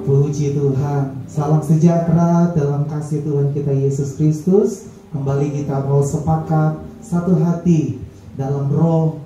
Puji Tuhan. Salam sejahtera dalam kasih Tuhan kita Yesus Kristus. Kembali kita mau sepakat satu hati dalam roh,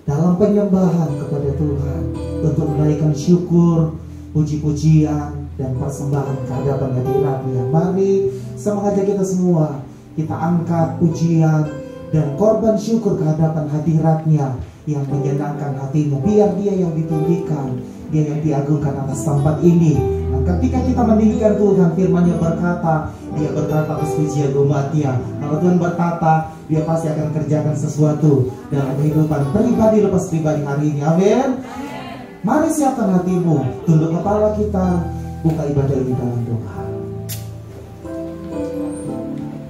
dalam penyembahan kepada Tuhan, untuk menaikkan syukur, puji-pujian dan persembahan kehadapan hadirat-Nya. Mari semangatnya kita semua, kita angkat pujian dan korban syukur kehadapan hadirat-Nya yang menyenangkan hatinya. Biar Dia yang ditinggikan, Dia yang diagungkan atas tempat ini. Dan ketika kita meninggikan Tuhan, firman-Nya berkata, Dia berkata atas pujian umat-Nya. Kalau Tuhan berkata, Dia pasti akan kerjakan sesuatu dalam kehidupan pribadi lepas pribadi hari ini. Amin. Mari siapkan hatimu, tunduk kepala kita, buka ibadah ini dalam doa.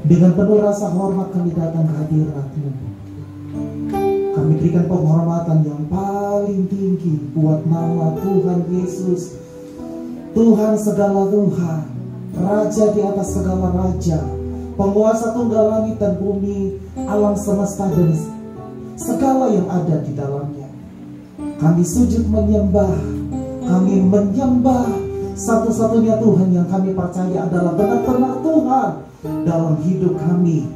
Dengan penuh rasa hormat kami datang ke hadirat-Mu. Kami berikan penghormatan yang paling tinggi buat nama Tuhan Yesus, Tuhan segala Tuhan, Raja di atas segala raja, penguasa tunggal langit dan bumi, alam semesta dan segala yang ada di dalamnya. Kami sujud menyembah, kami menyembah satu-satunya Tuhan yang kami percaya adalah benar-benar Tuhan dalam hidup kami.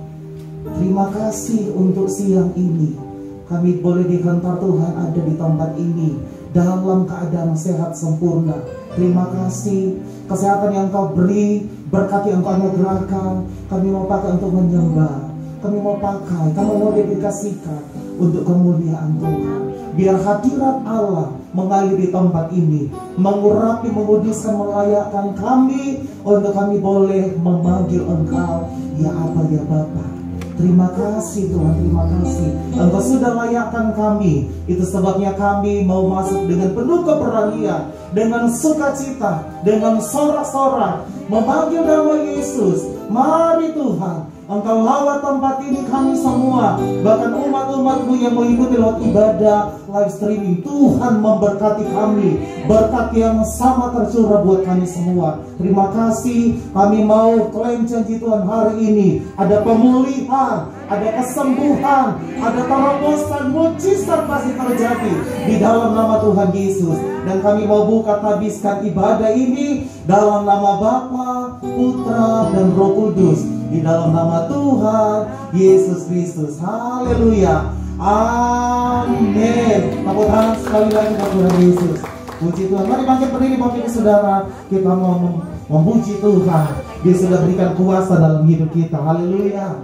Terima kasih untuk siang ini. Kami boleh dihantar Tuhan ada di tempat ini dalam keadaan sehat sempurna. Terima kasih kesehatan yang Kau beri, berkat yang Kau anugerahkan. Kami mau pakai untuk menyembah, kami mau pakai, kami mau dedikasikan untuk kemuliaan Tuhan. Biar hadirat Allah mengalir di tempat ini, mengurapi, menguduskan, melayakkan kami, untuk kami boleh memanggil Engkau ya Aba, ya Bapa. Terima kasih Tuhan, terima kasih Engkau sudah layakkan kami. Itu sebabnya kami mau masuk dengan penuh keberanian, dengan sukacita, dengan sorak-sorak, memanggil nama Yesus. Mari Tuhan, Engkau lawat tempat ini kami semua, bahkan umat-umat-Mu yang mengikuti lewat ibadah live streaming. Tuhan memberkati kami, berkat yang sama tercurah buat kami semua. Terima kasih. Kami mau klaim janji Tuhan hari ini. Ada pemulihan, ada kesembuhan, ada terobosan, mujizat pasti terjadi di dalam nama Tuhan Yesus. Dan kami mau buka tabiskan ibadah ini dalam nama Bapa, Putra, dan Roh Kudus, di dalam nama Tuhan Yesus Kristus. Haleluya. Amin. Tepuk tangan sekali lagi buat Tuhan Yesus. Puji Tuhan. Mari bangkit berdiri Bapak Ibu Saudara. Kita mau memuji Tuhan. Dia sudah berikan kuasa dalam hidup kita. Haleluya.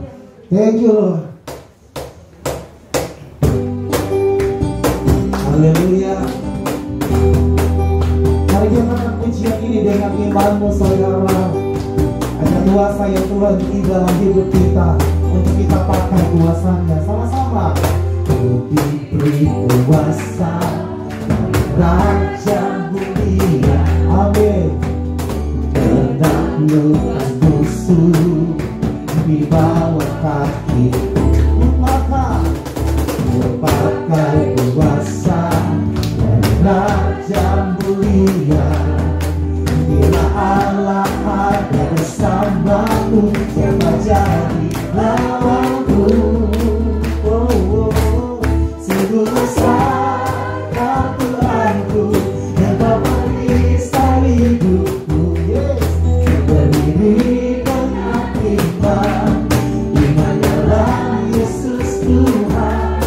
Thank you Lord. Haleluya. Mari kita mendengar pujian ini dengan imanmu saudara. Ada kuasa yang Tuhan di dalam hidup kita, untuk kita pakai kuasanya sama-sama. Ku diberi kuasa dari Raja Mulia. Amin. Menaklukkan musuh di bawah kaki. Maka ku pakai kuasa dari Raja Mulia. Bila Allah ada bersamaku, siapa jadi lawanku? Sungguh besar Tuhanku yang Kau beri hidupku. Berdiri dengan iman, imanlah Yesus Tuhan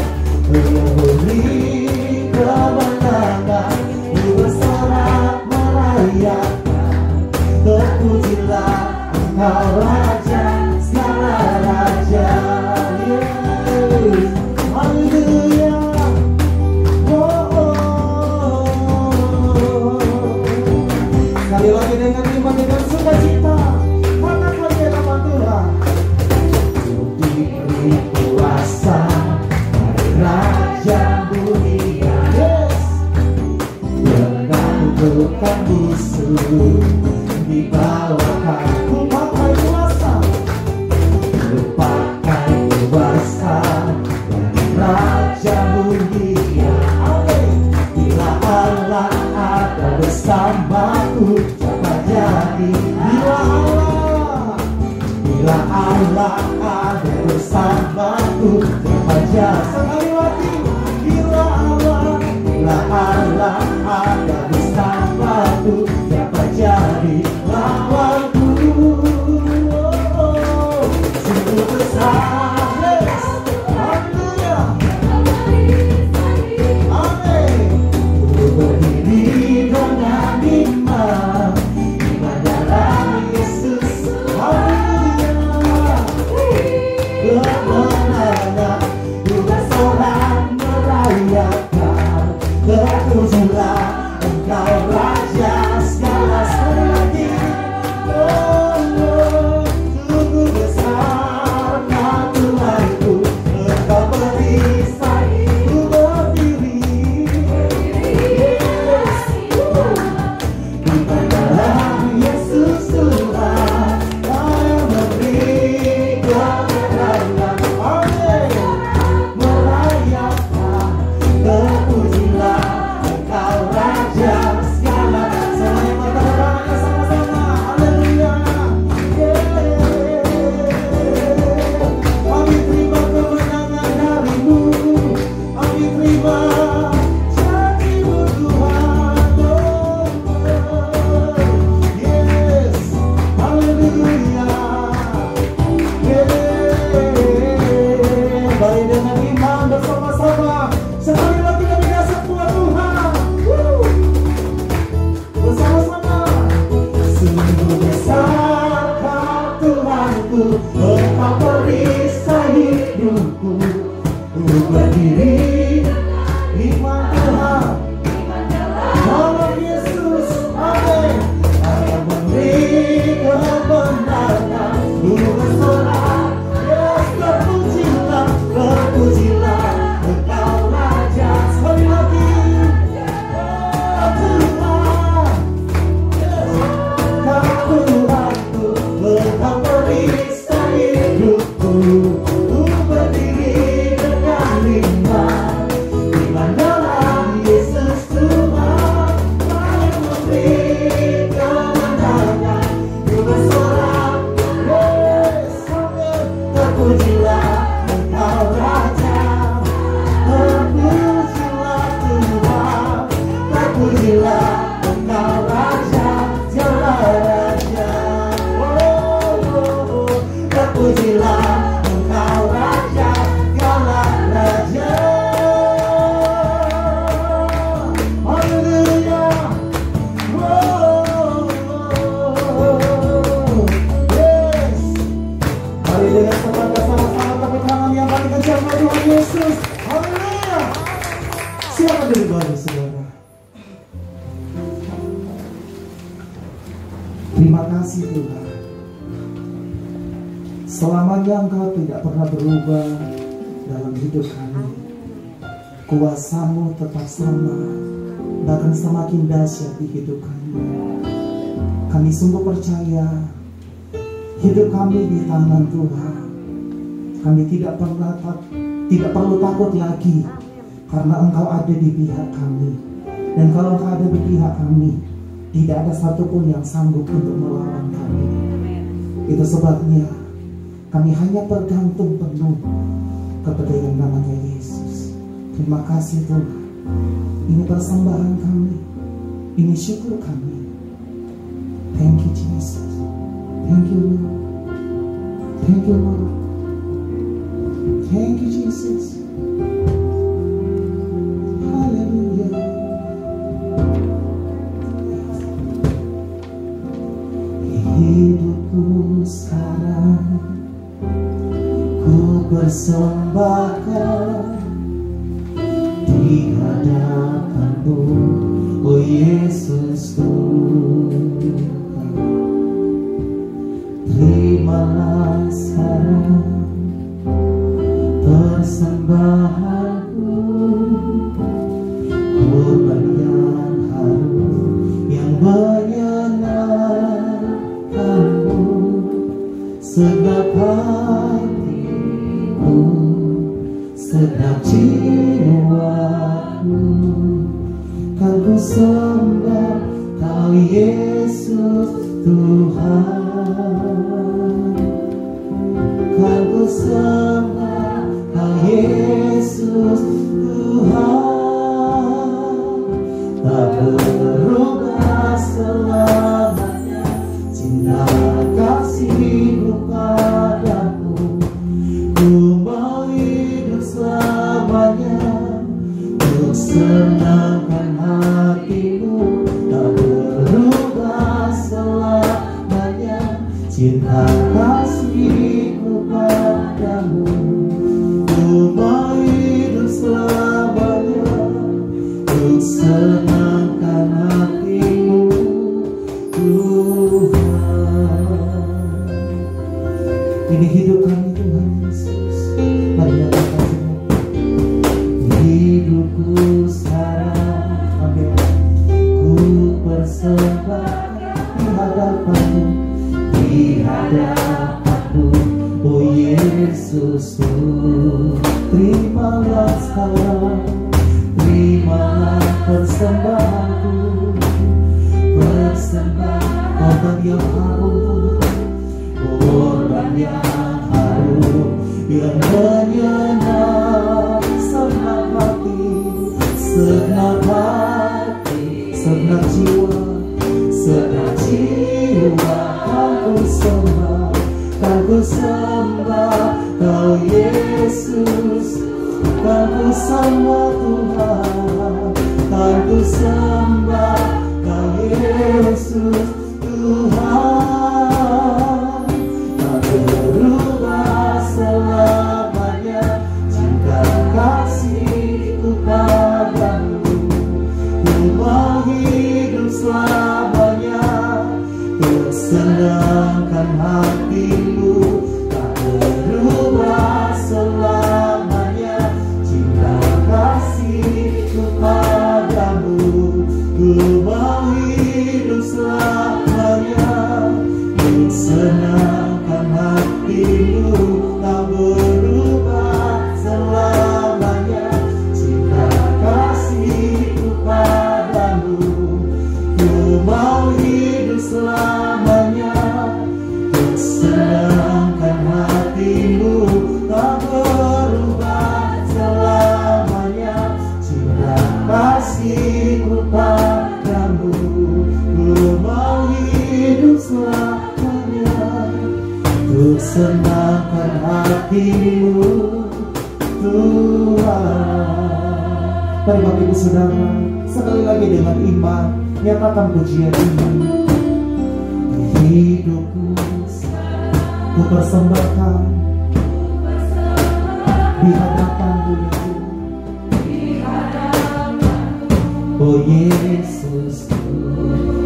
yang beri kemenangan. Bersorak merayakan, terpujilah Engkau Raja segala raja. Haleluya. Sekali lagi dengan iman, dengan sukacita, angkatlah dia nama Tuhan. Diberi kuasa dari Raja Mulia. Menaklukkan musuh di bawah kaki. Pakai kuasa, pakai kuasa dari Raja Mulia. Bila Allah ada bersamaku, siapa jadi lawanku? Bila Allah ada bersamaku, siapa jadi? Sekali lagi, bila Allah ada bersamaku, siapa jadi? Tuhan bersama-sama. Sekali lagi kami kasih Tuhan Tuhan. Bersama-sama. Sungguh besar Kau Tuhanku, Engkau perisai hidupku. Ku berdiri iman Tuhan, dalam Yesus, amin. Aku memberi kebenaran, ku bersorak, yes, terpujilah, terpujilah Engkau Raja. Sekali lagi, Tuhan, Kau Tuhanku, Engkau perisai hidupku. Ku berdiri dengan iman dalam Yesus Tuhan. Aku memberi kemenangan, ku bersorak, yes, amin. Terpujilah Engkau Raja, terpujilah Tuhan, terpujilah Engkau Raja, Dialah Raja. Terpujilah Engkau Raja, Dialah Raja. Haleluya. Yes. Mari dengan semangat sama-sama tepuk tangan yang paling kencang buat Tuhan Yesus. Haleluya. Silakan duduk kembali, saudara. Terima kasih Tuhan. Selamanya Engkau tidak pernah berubah dalam hidup kami. Kuasa-Mu tetap sama, bahkan semakin dahsyat di hidup kami. Kami sungguh percaya hidup kami di tangan Tuhan. Kami tidak perlu takut lagi, karena Engkau ada di pihak kami. Dan kalau Engkau ada di pihak kami, tidak ada satupun yang sanggup untuk melawan kami. Itu sebabnya kami hanya bergantung penuh kepada yang namanya Yesus. Terima kasih Tuhan. Ini persembahan kami, ini syukur kami. Thank you Jesus. Thank you Lord. Thank you Lord. Thank you Jesus. Haleluya. Hidupku sekarang ku persembahkan di hadapan-Mu, oh Yesus Tuhan. Terimalah sekarang persembahanku, korban yang harum yang menyenangkan-Mu. Segenap hatiku, segenap jiwaku, kan ku sembah Kau Yesus Tuhan. Kan ku sembah Kau Yesus Tuhan. Tak berubah selamanya cinta kasih-Mu padaku. Ku mau hidup selamanya untuk senangkan hati-Mu. Tak berubah selamanya cinta kasih-Mu padamu. Ku mau hidup selamanya untuk senangkan hati-Mu Tuhan. Ini hidup kami Tuhan Yesus. Mari nyatakan hidupku sekarang, amin. Ku persembahkan di hadapan-Mu, di hadapan-Mu, oh Yesus Tuhan. Terimalah sekarang, terimalah persembahanku, persembahan korban yang harum, korban yang harum yang menyenangkan senang hati, senang hati, senang jiwa, senang jiwa. Kan ku sembah Kau Yesus, Kan ku sembah Tuhan, kan ku sembah Kau Yesus Tuhan. Tak berubah selamanya cinta kasih-Ku padamu. Ku mau hidup selamanya untuk senangkan hatimu. Tak berubah selamanya cinta kasih-Ku padamu. Ku mau hidup selamanya untuk senangkan hatimu. Tak berubah selamanya cinta kasih-Ku padamu. Ku mau hidup selamanya untuk senangkan hatimu. Tak berubah selamanya cinta kasih-Ku padamu. Ku mau hidup selamanya untuk senangkan hatimu Tuhan. Mari Bapak Ibu Saudara, sekali lagi dengan iman nyatakan pujian ini. Hidupku ku persembahkan di hadapan-Mu ya Tuhan. Oh Yesus,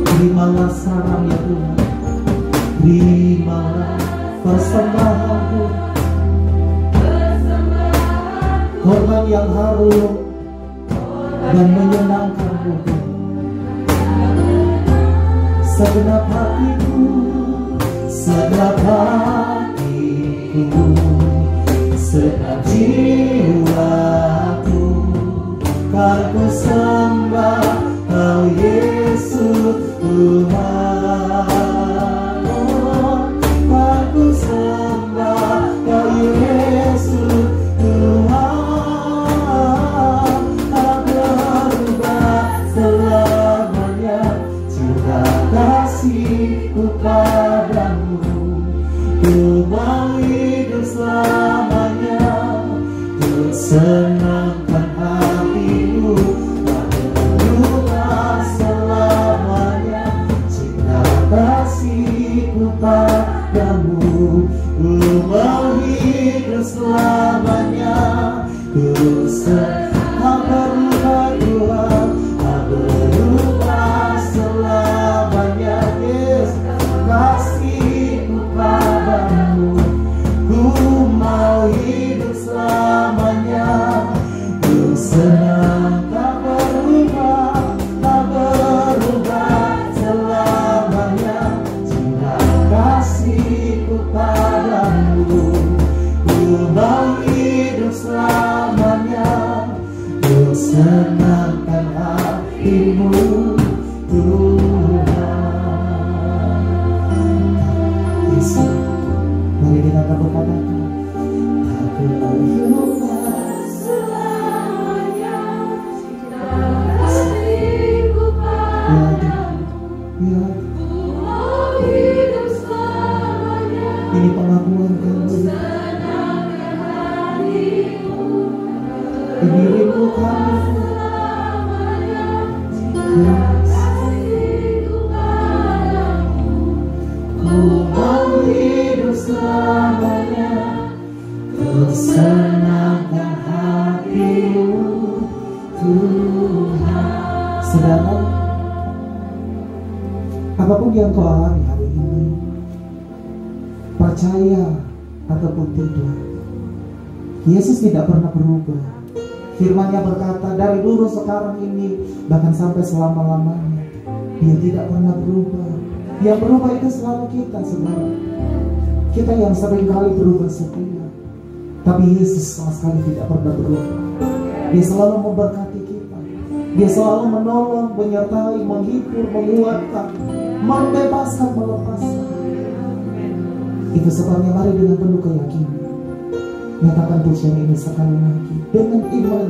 terimalah sekarang ya Tuhan. Terimalah persembahanku, korban yang harum dan menyenangkan-Mu Tuhan. Segenap hatiku, segenap hatiku, segenap jiwaku, kan ku sembah Kau Yesus Tuhan. Oh, kan ku sembah Kau Yesus Tuhan. Tak berubah selamanya cinta kasih-Ku padamu. Ku mau hidup selamanya untuk senangkan hatimu. Tak berubah selamanya cinta kasih-Ku padamu. Ku mau hidup selamanya untuk tak berubah Tuhan, tak berubah selamanya. Yesus kasih-Ku padamu. Ku mau hidup selamanya untuk senang. Tak berubah selamanya cinta kasih-Ku padamu. Ku mau hidup selamanya untuk senangkan hatimu Tuhan. Yesus, mari kita berkata, tak berubah selamanya cinta kasih-Ku padamu. Ku mau hidup selamanya ini pengakuan kami. senangkan hatimu. Ini rindu kami. Selamanya cinta kasih-Ku padamu. Ku mau hidup selamanya untuk senangkan hatimu Tuhan. Saudara, apapun yang kau alami hari ini, percaya ataupun tidak, Yesus tidak pernah berubah. Firman-Nya berkata, dari dulu, sekarang ini, bahkan sampai selama-lamanya, Dia tidak pernah berubah. Yang berubah itu selalu kita, saudara. Kita yang sering kali berubah setia, tapi Yesus sama sekali tidak pernah berubah. Dia selalu memberkati kita. Dia selalu menolong, menyertai, menghibur, menguatkan, membebaskan, melepaskan. Itu sebabnya mari dengan penuh keyakinan nyatakan pujian ini sekali lagi dengan iman,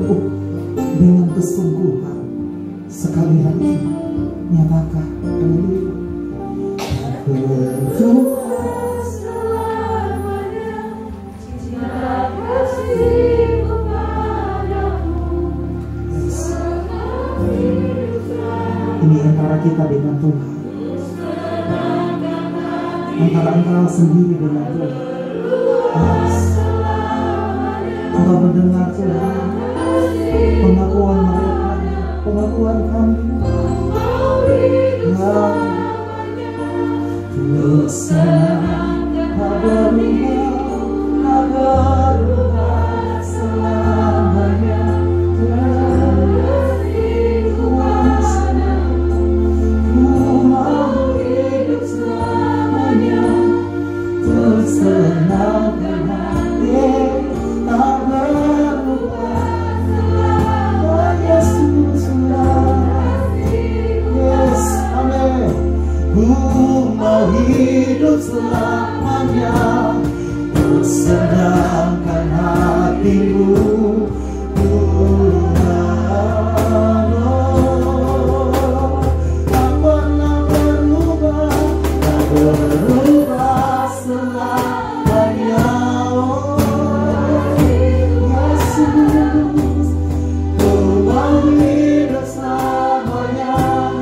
dengan kesungguhan. Sekali lagi nyatakan, haleluya. Berubah selamanya cinta kasih-Ku padamu. ini antara kita dengan Tuhan, antara engkau sendiri dengan Tuhan. Yes. Engkau mendengar Tuhan pengakuan mereka, pengakuan kami. Terus senang berubah selamanya. Ku mau hidup selamanya, tersenangkan hati tak berubah. Oh Yesus, yes, amin. Ku mau hidup selamanya, tersenangkan hatimu. Tak pernah berubah selamanya. Oh Yesus, ku mau hidup selamanya.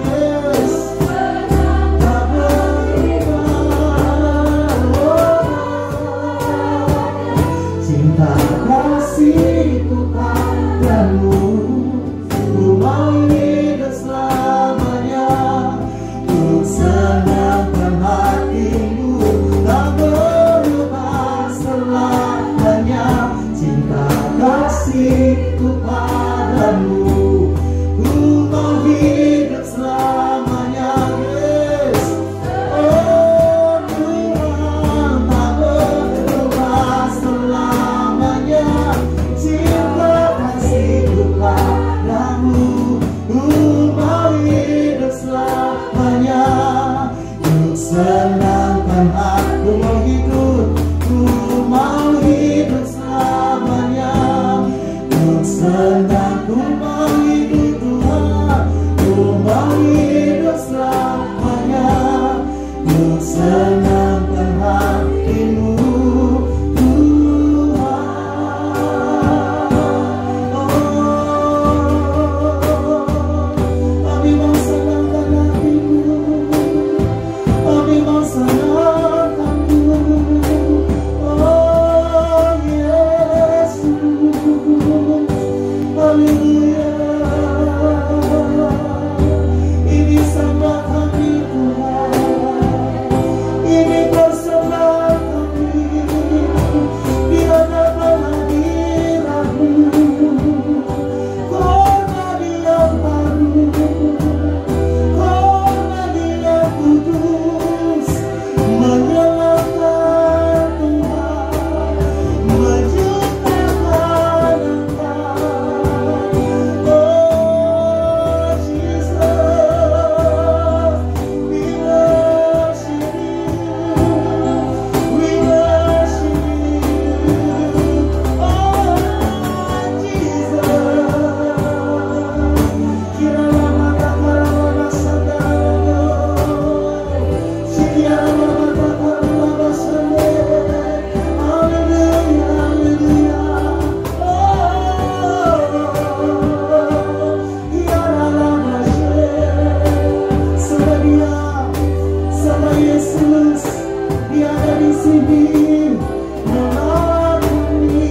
Yes, tak berubah. Cinta kasihku padamu, ku mau hidup selamanya, ku senangkan hatimu. Tak berubah selamanya. Cinta kasihku padamu, ku mau hidup selamanya. Yes, oh Tuhan, tak berubah selamanya. Cinta kasihku padamu, ku mau hidup selamanya, ku senangkan aku mau hidup, ku mau hidup selamanya, ku senang, ku mau hidup Tuhan, ku mau hidup selamanya, ku senangkan hatimu Tuhan. Kami mau senangkan hatimu, kami mau senangkanmu. Oh Yesus, haleluya. Ini sama kami Tuhan, ini bersama kami di hadapan hadirat-Mu. Karena Dia baru, karena Dia kudus, menyelamatkan Tuhan, menciptakan Engkau. Oh Jesus, we worship You, we worship You. Oh Jesus, kiranya mata karama sadaro, kiranya mata karama sadaro. Haleluya, haleluya. Oh, ya lama sama Dia, sama Yesus, Dia ada di sini melayani.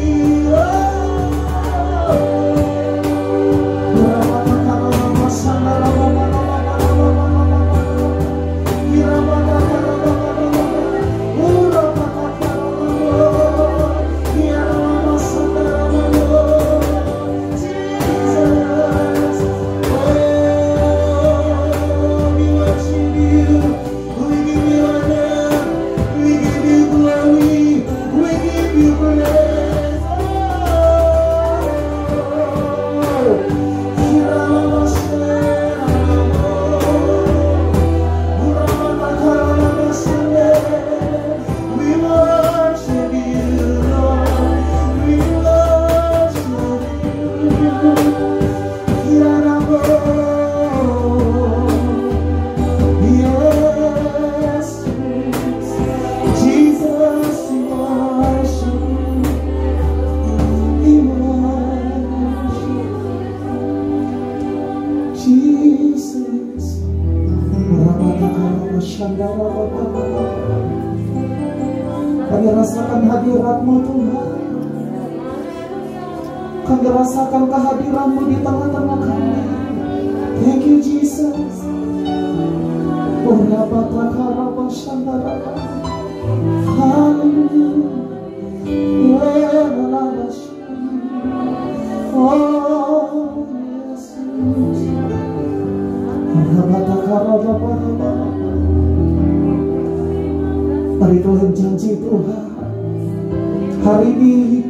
Jesus. rasakan hadirat-Mu Tuhan. Kami rasakan kehadiran-Mu di tengah-tengah kami. Thank you Jesus. Oh Rabata Karaba Shandaraba. Hallelujah. Oh Yesus. Rabata Karaba. Hari Tuhan janji Tuhan, hari ini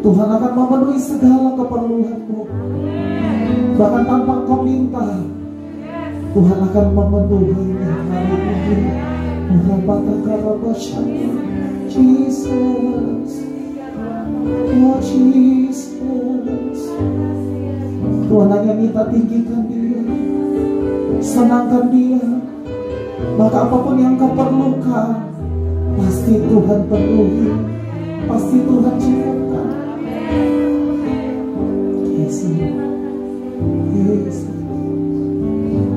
Tuhan akan memenuhi segala keperluan-Mu. Bahkan tanpa Kau minta, Tuhan akan memenuhinya hari ini. Jesus, oh Jesus. Tuhan hanya minta tinggikan Dia, senangkan Dia. Maka apapun yang Kau perlukan, pasti Tuhan penuhi, pasti Tuhan cukupkan. Yesus, Yesus.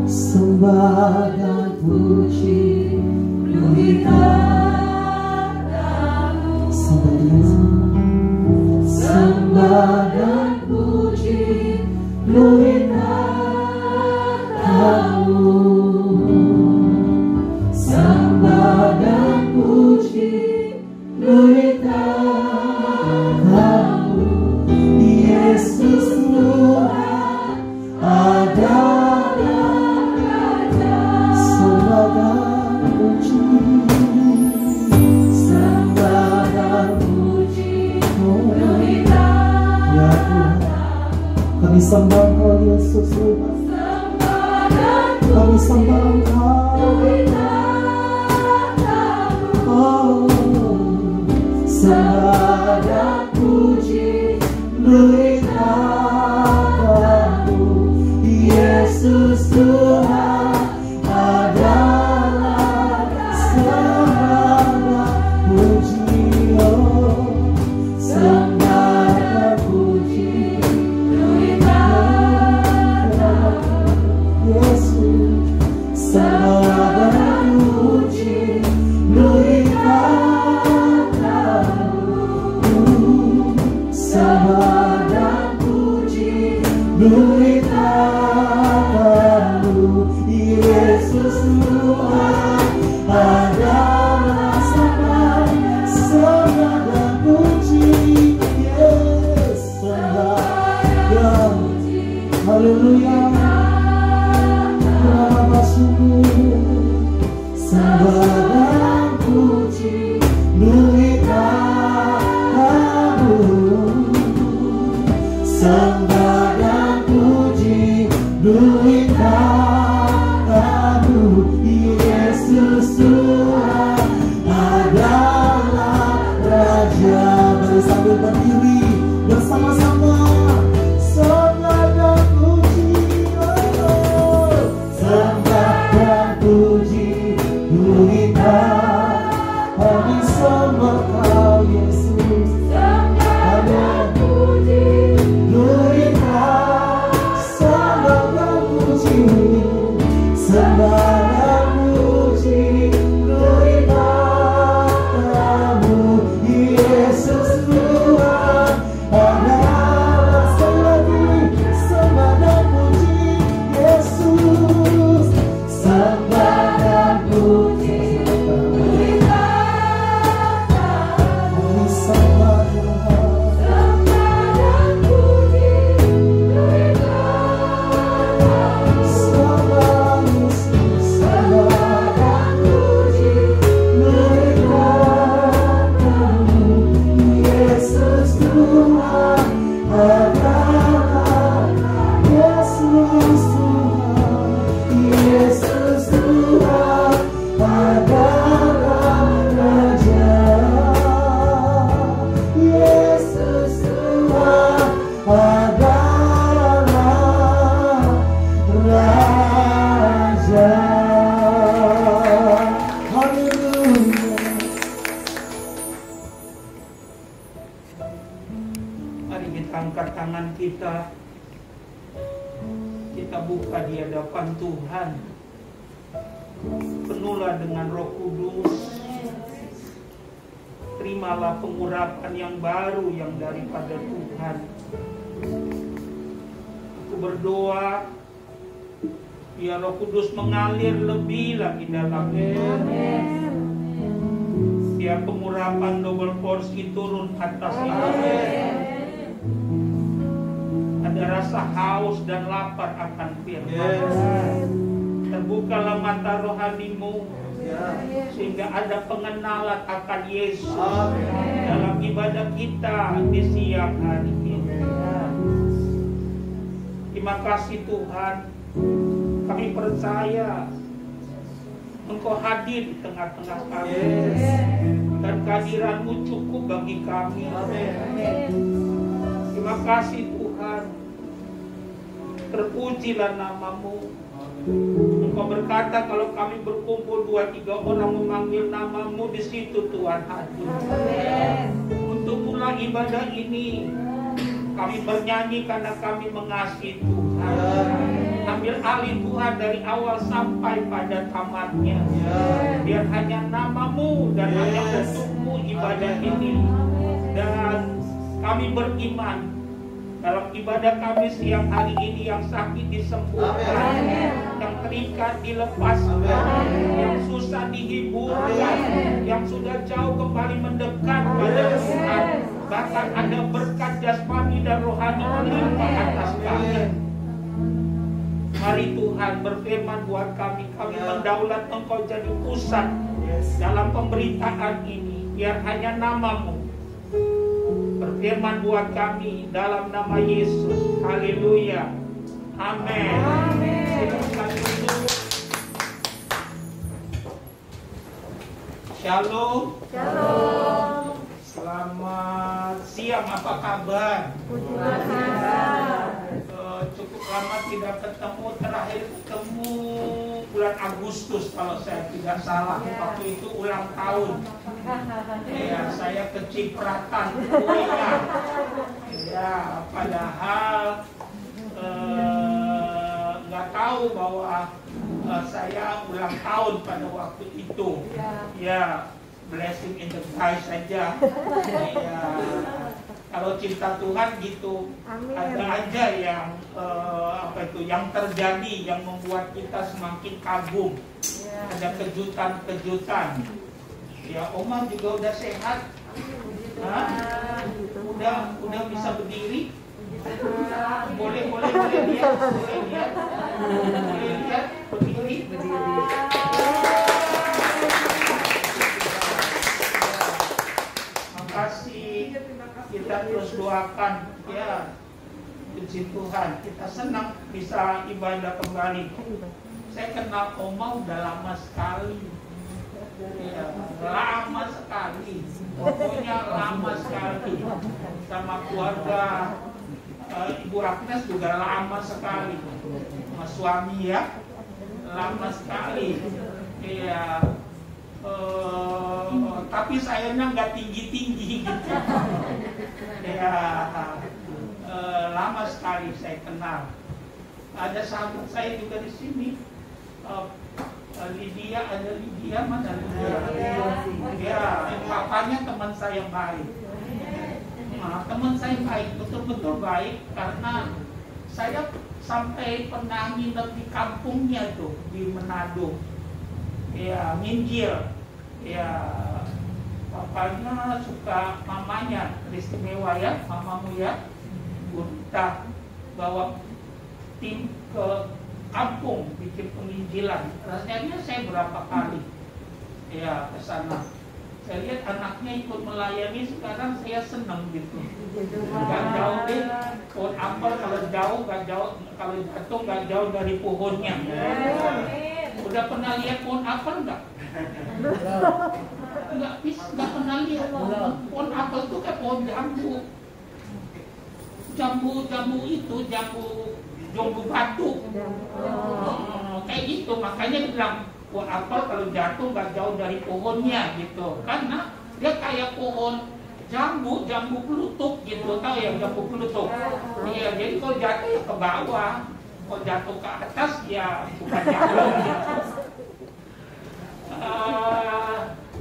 Sembah dan puji beri padamu. Sembah dan puji beri padamu. Sembah dan puji beri padamu. Yesus Tuhan adalah Raja. Sembah dan puji, sembah dan puji beri padamu. Ya Tuhan, kami sembah Engkau Yesus Tuhan. Kami sembah Engkau. Oh, sembah dan puji beri padamu. Yesus Tuhan adalah sembah dan puji. Oh, sembah dan puji beri padamu. Yesus, sembah dan puji beri padamu. Sembah dan puji beri padamu. Yesus Tuhan adalah sembah, sembah dan puji. Yes, sembah dan haleluya. Sembah dan puji beri padamu. Sembah dan puji beri padamu. Yesus Tuhan adalah Raja. Mari sambil berdiri bersama-sama. Sembah dan puji, sembah dan puji beri padamu. Kami sembah Kau Yesus. Sembah dan puji beri padamu. Sembah dan puji, sembah dan puji beri padamu. Yesus Tuhan adalah sembah dan puji. Yesus, sembah dan puji beri padamu. Kami sembah Tuhan. Sembah dan puji beri padamu. Sembah Yesus, sembah dan puji beri padamu. Yesus Tuhan adalah Yesus Tuhan. Yesus Tuhan adalah Raja. Yesus Tuhan adalah Raja. Haleluya. Mari kita angkat tangan kita. Kita buka di hadapan Tuhan. penuhlah dengan Roh Kudus. Terimalah pengurapan yang baru yang daripada Tuhan. Aku berdoa biar Roh Kudus mengalir lebih lagi dalamnya. Biar pengurapan double porsi turun atas kita. Ada rasa haus dan lapar akan firman. Terbukalah mata rohanimu sehingga ada pengenalan akan Yesus dalam ibadah kita di siang hari ini. Terima kasih Tuhan, kami percaya Engkau hadir di tengah-tengah kami dan kehadiran-Mu cukup bagi kami. Terima kasih Tuhan, terpujilah nama-Mu. Engkau berkata kalau kami berkumpul 2-3 orang memanggil nama-Mu, di situ Tuhan hadir. Untuk mulai ibadah ini kami bernyanyi karena kami mengasihi Tuhan. Ambil alih Tuhan dari awal sampai pada tamatnya. Biar hanya nama-Mu dan hanya untuk-Mu ibadah ini. Dan kami beriman dalam ibadah kami siang hari ini, yang sakit disembuhkan, yang terikat dilepaskan, yang susah dihiburkan, yang sudah jauh kembali mendekat pada Tuhan. Bahkan ada berkat jasmani dan rohani melimpah atas kami. Mari Tuhan berfirman buat kami. Kami mendaulat Engkau jadi pusat dalam pemberitaan ini. Biar hanya nama-Mu berfirman buat kami dalam nama Yesus. Haleluya. Amin. Shalom. Shalom. Selamat siang, apa kabar? Cukup lama tidak ketemu, terakhir ketemu bulan Agustus kalau saya tidak salah. Waktu itu ulang tahun. Ya, saya kecipratan kuenya. Ya, padahal nggak tahu bahwa saya ulang tahun pada waktu itu. Ya, blessing in the guys saja. Ya, kalau cinta Tuhan gitu. Amin. Ada aja yang yang terjadi yang membuat kita semakin kagum. Ada kejutan-kejutan. Ya, Oma juga udah sehat. Hah? Udah bisa berdiri. Boleh lihat, berdiri. Makasih, kita terus doakan ya. Puji Tuhan, kita senang bisa ibadah kembali. Saya kenal Oma udah lama sekali. Ya, lama sekali. Pokoknya lama sekali. Sama keluarga Ibu Agnes juga lama sekali. Sama suami ya, lama sekali. Ya. Tapi sayangnya nggak tinggi-tinggi gitu. Ya, lama sekali saya kenal. Ada sahabat saya juga di sini. Lydia, ada Lydia, mana Lydia? Ya, papanya teman saya baik. Nah, teman saya baik, betul-betul baik karena saya sampai pernah nginep di kampungnya tuh di Manado. Ya, Minjil. Ya, papanya suka mamanya, istimewa ya, mamamu ya. Kita bawa tim ke kampung bikin penginjilan. Rasanya saya berapa kali ya ke sana. Saya lihat anaknya ikut melayani, sekarang saya senang gitu. Gak jauh deh, pohon apel kalau jauh gak jauh, kalau jatuh gak jauh dari pohonnya. Udah pernah lihat pohon apel nggak? Nggak pernah lihat. Pohon apel itu kayak pohon jambu. Jambu itu jambu batu. Kayak gitu, makanya bilang pohon apel kalau jatuh nggak jauh dari pohonnya gitu. Karena dia kayak pohon jambu pelutuk gitu, tahu ya jambu pelutuk. Iya, jadi kalau jatuh ya ke bawah, kalau jatuh ke atas ya bukan jatuh gitu.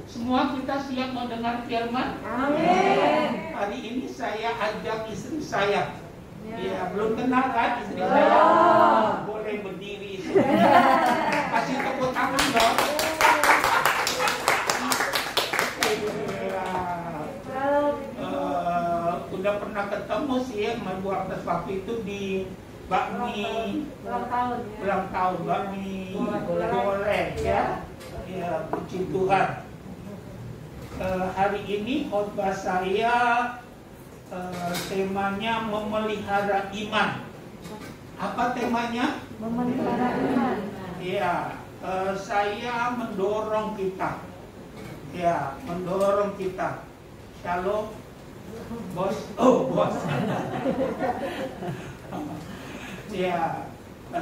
Semua kita siap mau dengar firman? Amin. Hari ini saya ajak istri saya. Ya, belum kenal kan istri saya? Boleh berdiri. Kasih tepuk tangan dong. Udah pernah ketemu sih waktu itu di bakmi ulang tahun bakmi boleh ya. Ya, puji Tuhan. Hari ini khotbah saya temanya memelihara iman. Apa temanya? Memelihara iman. Ya, saya mendorong kita. Ya, mendorong kita. Shalom, bos. Oh, bos. Ya,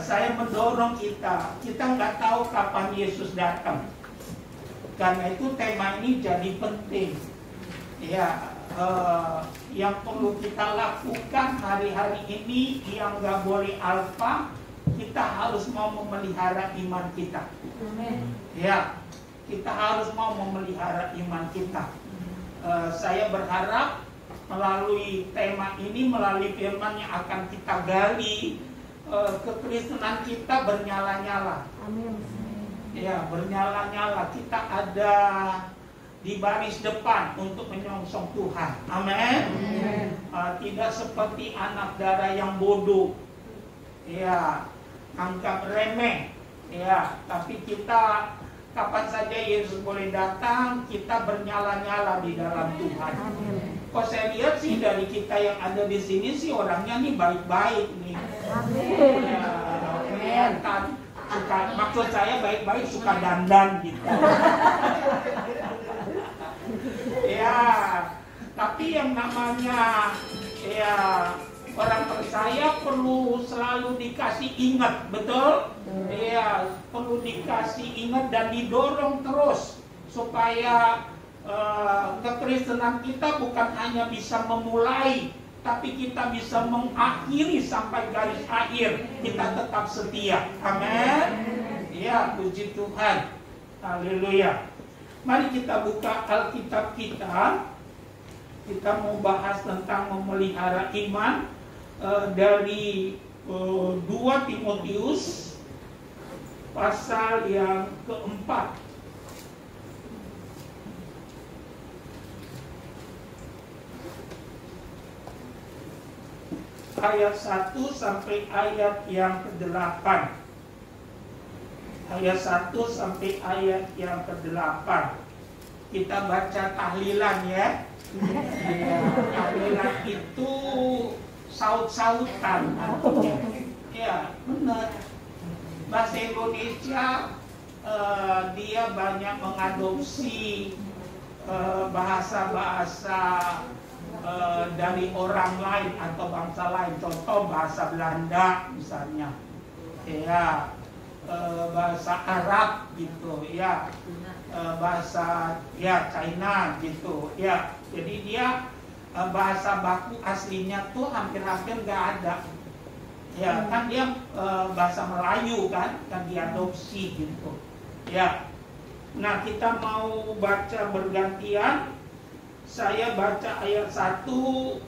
saya mendorong kita. Kita nggak tahu kapan Yesus datang. Karena itu tema ini jadi penting. Ya, yang perlu kita lakukan hari-hari ini yang nggak boleh alfa, kita harus mau memelihara iman kita. Amin. Ya, kita harus mau memelihara iman kita. Saya berharap melalui tema ini, melalui firman yang akan kita gali, kekristenan kita bernyala-nyala. Amin. Ya, bernyala-nyala. Kita ada di baris depan untuk menyongsong Tuhan. Amin. Tidak seperti anak darah yang bodoh. Ya, anggap remeh. Ya, tapi kita kapan saja Yesus boleh datang, kita bernyala-nyala di dalam Tuhan. Kok saya lihat sih dari kita yang ada di sini sih orangnya nih baik-baik nih. Ya, kelihatan. Maksud saya baik-baik suka dandan gitu. Ya, tapi yang namanya ya orang percaya perlu selalu dikasih ingat, betul? Ya, perlu dikasih ingat dan didorong terus supaya kekristenan kita bukan hanya bisa memulai, tapi kita bisa mengakhiri sampai garis akhir. Kita tetap setia. Amin. Ya, puji Tuhan. Haleluya. Mari kita buka Alkitab kita. Kita mau bahas tentang memelihara iman dari 2 Timotius pasal yang keempat. Ayat 1 sampai ayat yang ke-8. Ayat 1 sampai ayat yang ke-8. Kita baca tahlilan ya. Tahlilan itu saut-sautan artinya. Ya, benar. Bahasa Indonesia dia banyak mengadopsi bahasa-bahasa dari orang lain atau bangsa lain. Contoh bahasa Belanda misalnya, ya, bahasa Arab gitu, ya, bahasa ya China gitu, ya. Jadi dia bahasa baku aslinya tuh hampir-hampir nggak ada. Ya, kan dia bahasa Melayu kan diadopsi gitu. Ya. Nah, kita mau baca bergantian. Saya baca ayat 1,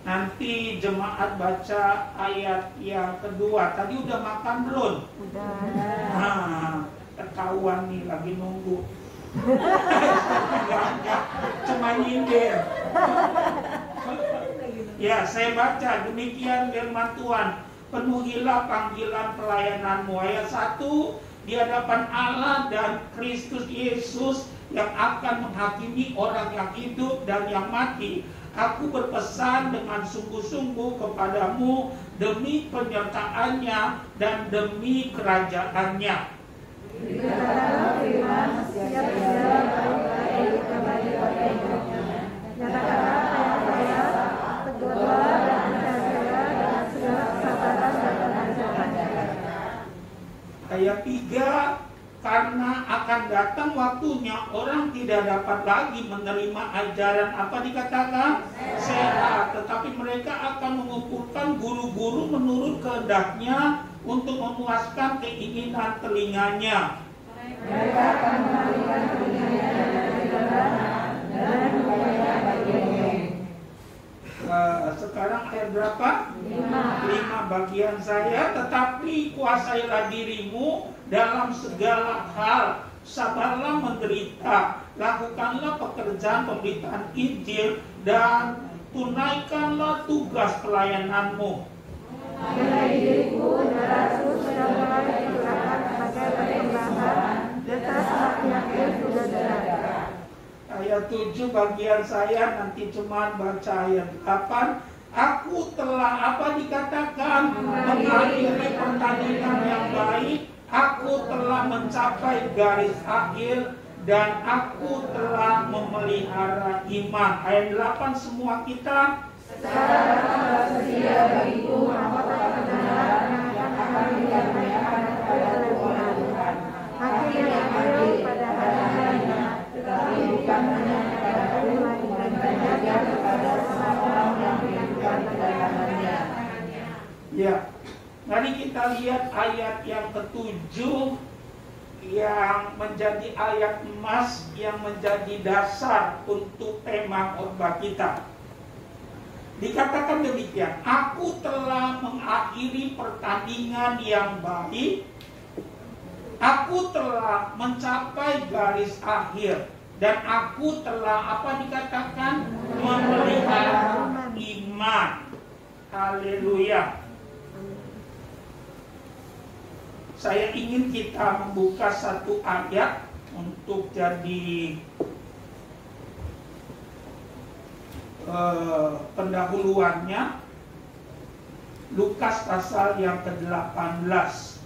nanti jemaat baca ayat yang kedua. Tadi udah makan belum? Udah. Nah, ketahuan nih lagi nunggu. Cuma nyindir. Ya, saya baca demikian firman Tuhan. Penuhilah panggilan pelayananmu. Ayat 1, di hadapan Allah dan Kristus Yesus yang akan menghakimi orang yang hidup dan yang mati. Aku berpesan dengan sungguh-sungguh kepadamu demi penyertaannya dan demi kerajaannya. Ayat 3, karena akan datang waktunya orang tidak dapat lagi menerima ajaran apa dikatakan sehat, tetapi mereka akan mengumpulkan guru-guru menurut kehendaknya untuk memuaskan keinginan telinganya. Mereka akan memberikan kebenaran dari kebenaran dan bukannya bagiannya. Sekarang ayat berapa? 5 bagian saya. Tetapi kuasailah dirimu dalam segala hal, sabarlah menderita, lakukanlah pekerjaan pemberitaan Injil, dan tunaikanlah tugas pelayananmu. Mengenai diriku, darahku sudah mulai dicurahkan sebagai persembahan di atas hak-haknya saudara. Ayat 7 bagian saya, nanti cuma baca ayat 8. Aku telah apa dikatakan? Mengakhiri pertandingan yang baik. Aku telah mencapai garis akhir dan aku telah memelihara iman. Ayat 8 semua kita. Sekarang bersedia bagiku mahkota kebenaran yang akan dinyatakan kepada Tuhan. Hakim yang adil pada hari-harinya, tetapi bukan hanya kepada Tuhan, melainkan kepada semua orang yang beriman pada namanya. Ya, mari kita lihat ayat yang ke-7 yang menjadi ayat emas yang menjadi dasar untuk tema khotbah kita. Dikatakan demikian, aku telah mengakhiri pertandingan yang baik, aku telah mencapai garis akhir, dan aku telah apa dikatakan? Memelihara iman. Haleluya. Saya ingin kita membuka satu ayat untuk jadi pendahuluannya. Lukas pasal yang ke-18.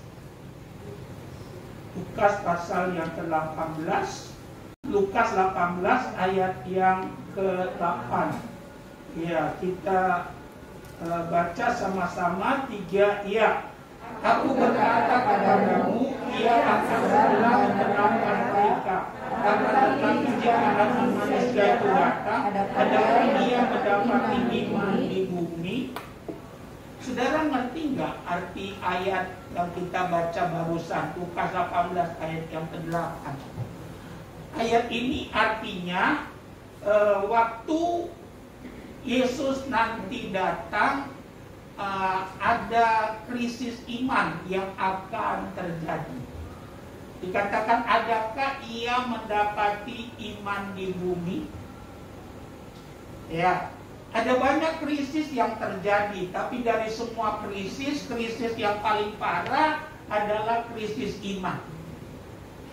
Lukas pasal yang ke-18. Lukas 18 ayat yang ke-8. Ya, kita baca sama-sama 3 ya. Aku berkata kepadamu, ia akan segera menerangkan mereka. Tetapi jangan manusia itu datang, adalah ia mendapati iman di bumi. Saudara ngerti nggak arti ayat yang kita baca barusan, Lukas 18 ayat yang ke-8? Ayat ini artinya waktu Yesus nanti datang, ada krisis iman yang akan terjadi. Dikatakan, adakah ia mendapati iman di bumi? Ya, ada banyak krisis yang terjadi, tapi dari semua krisis yang paling parah adalah krisis iman.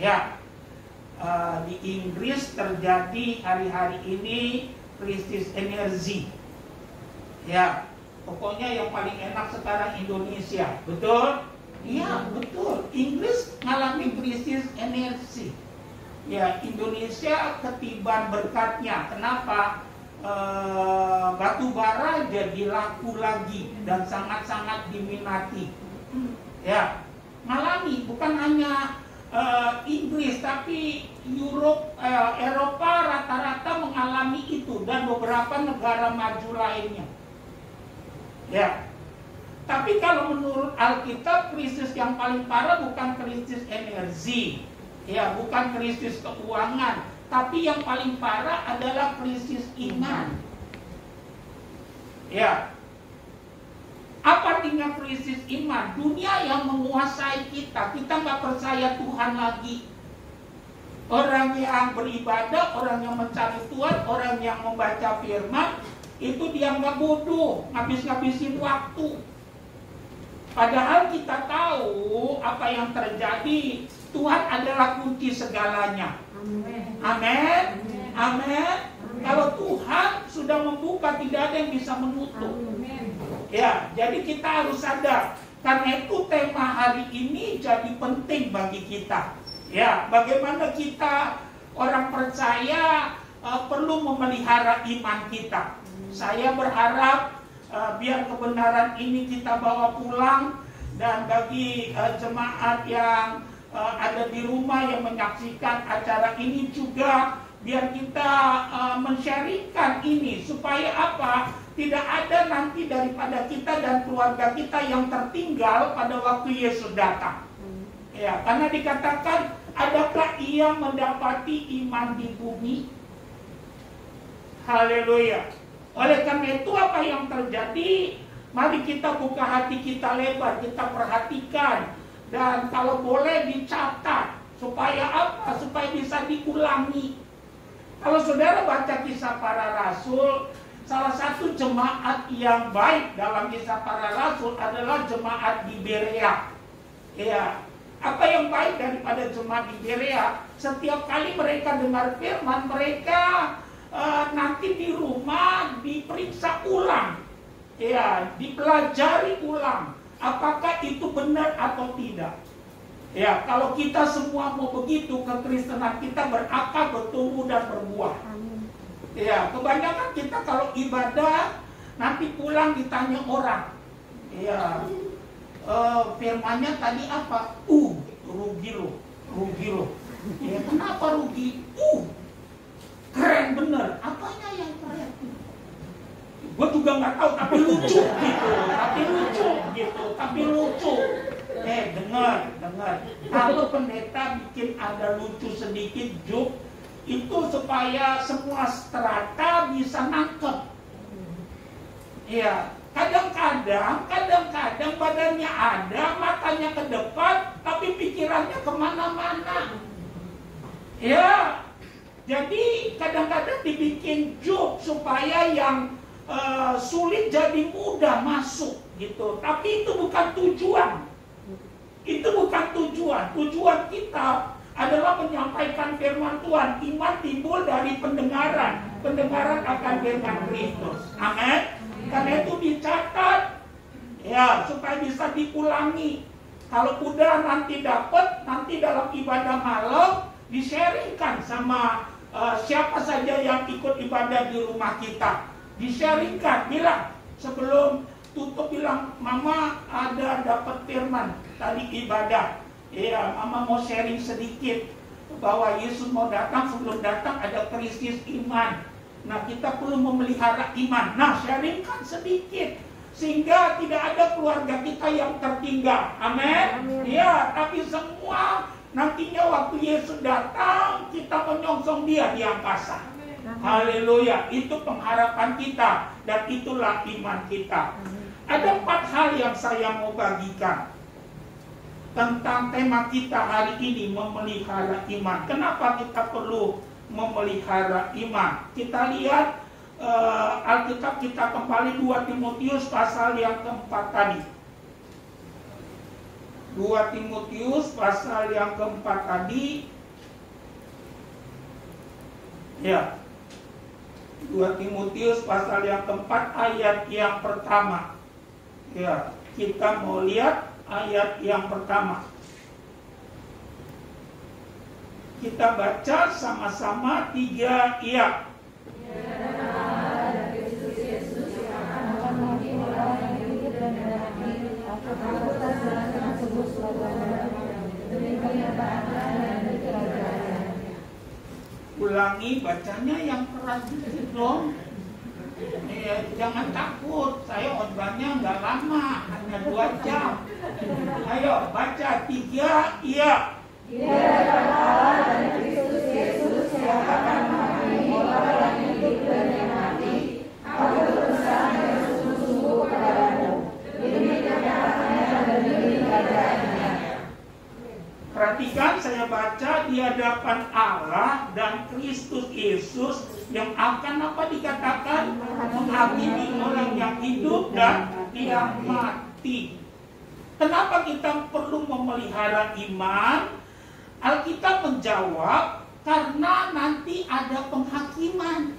Ya, di Inggris terjadi hari-hari ini krisis energi. Ya, pokoknya yang paling enak sekarang Indonesia, betul? Iya, betul. Inggris mengalami krisis energi. Ya, Indonesia ketiban berkatnya. Kenapa? Batu bara jadi laku lagi dan sangat-sangat diminati. Ya, mengalami bukan hanya Inggris, tapi Eropa rata-rata mengalami itu, dan beberapa negara maju lainnya. Ya, tapi kalau menurut Alkitab, krisis yang paling parah bukan krisis energi, ya, bukan krisis keuangan, tapi yang paling parah adalah krisis iman. Ya, apa artinya krisis iman? Dunia yang menguasai kita nggak percaya Tuhan lagi. Orang yang beribadah, orang yang mencari Tuhan, orang yang membaca firman, itu dianggap bodoh, ngabis-ngabisin waktu. Padahal kita tahu apa yang terjadi. Tuhan adalah kunci segalanya. Amin. Amin. Kalau Tuhan sudah membuka, tidak ada yang bisa menutup. Ya, jadi kita harus sadar. Karena itu tema hari ini jadi penting bagi kita. Ya, bagaimana kita orang percaya perlu memelihara iman kita. Saya berharap biar kebenaran ini kita bawa pulang, dan bagi jemaat yang ada di rumah yang menyaksikan acara ini juga, biar kita men-sharingkan ini supaya apa? Tidak ada nanti daripada kita dan keluarga kita yang tertinggal pada waktu Yesus datang. Ya, karena dikatakan Adakah ia mendapati iman di bumi? Haleluya. Oleh karena itu apa yang terjadi? Mari kita buka hati kita lebar, kita perhatikan. Dan kalau boleh dicatat. Supaya apa? Supaya bisa diulangi. Kalau saudara baca Kisah Para Rasul, salah satu jemaat yang baik dalam Kisah Para Rasul adalah jemaat di Berea. Ya, apa yang baik daripada jemaat di Berea? Setiap kali mereka dengar firman, mereka nanti di rumah diperiksa ulang, ya, dipelajari ulang, apakah itu benar atau tidak. Ya, kalau kita semua mau begitu, kekristenan kita berakar, bertumbuh dan berbuah. Ya, kebanyakan kita kalau ibadah nanti pulang ditanya orang, ya, firmannya tadi apa? Rugi lo. Ya, kenapa rugi? Keren bener. Apanya yang keren? Gue juga nggak tahu, tapi lucu gitu. Dengar. Kalau pendeta bikin ada lucu sedikit joke, itu supaya semua strata bisa nangkep. Ya, kadang-kadang badannya ada, matanya ke depan, tapi pikirannya kemana-mana. Ya, jadi kadang-kadang dibikin joke supaya yang sulit jadi mudah masuk gitu. Tapi itu bukan tujuan. Tujuan kita adalah menyampaikan firman Tuhan. Iman timbul dari pendengaran akan firman Kristus. Amin. Karena itu dicatat, ya, supaya bisa diulangi. Kalau udah nanti dapat, nanti dalam ibadah malam di-sharingkan sama siapa saja yang ikut ibadah di rumah kita. Di-sharingkan, bilang sebelum tutup, bilang, Mama ada dapat firman tadi ibadah. Ya, Mama mau sharing sedikit bahwa Yesus mau datang, sebelum datang ada krisis iman. Nah, kita perlu memelihara iman. Nah, sharingkan sedikit sehingga tidak ada keluarga kita yang tertinggal. Amin. Ya, tapi semua nantinya waktu Yesus datang, kita menyongsong Dia di angkasa. Haleluya. Itu pengharapan kita dan itulah iman kita. Ada 4 hal yang saya mau bagikan tentang tema kita hari ini, memelihara iman. Kenapa kita perlu memelihara iman? Kita lihat Alkitab kita kembali 2 Timotius pasal yang keempat tadi. 2 Timotius pasal yang keempat tadi. Ya. 2 Timotius pasal yang keempat ayat yang pertama. Ya, kita mau lihat ayat yang pertama. Kita baca sama-sama 3 iya. Ulangi bacanya yang keras dong. Jangan takut, saya khotbahnya nggak lama, hanya 2 jam. Ayo baca 3 iya. Dia adalah Allah dan Kristus Yesus yang akan menghakimi orang yang hidup dan yang mati. Aku berpesan yang sungguh-sungguh kepadamu. Ini kenyataannya dan ini kerajaannya. Perhatikan, saya baca di hadapan Allah dan Kristus Yesus yang akan apa dikatakan? Menghakimi orang yang hidup dan yang mati. Kenapa kita perlu memelihara iman? Alkitab menjawab, karena nanti ada penghakiman.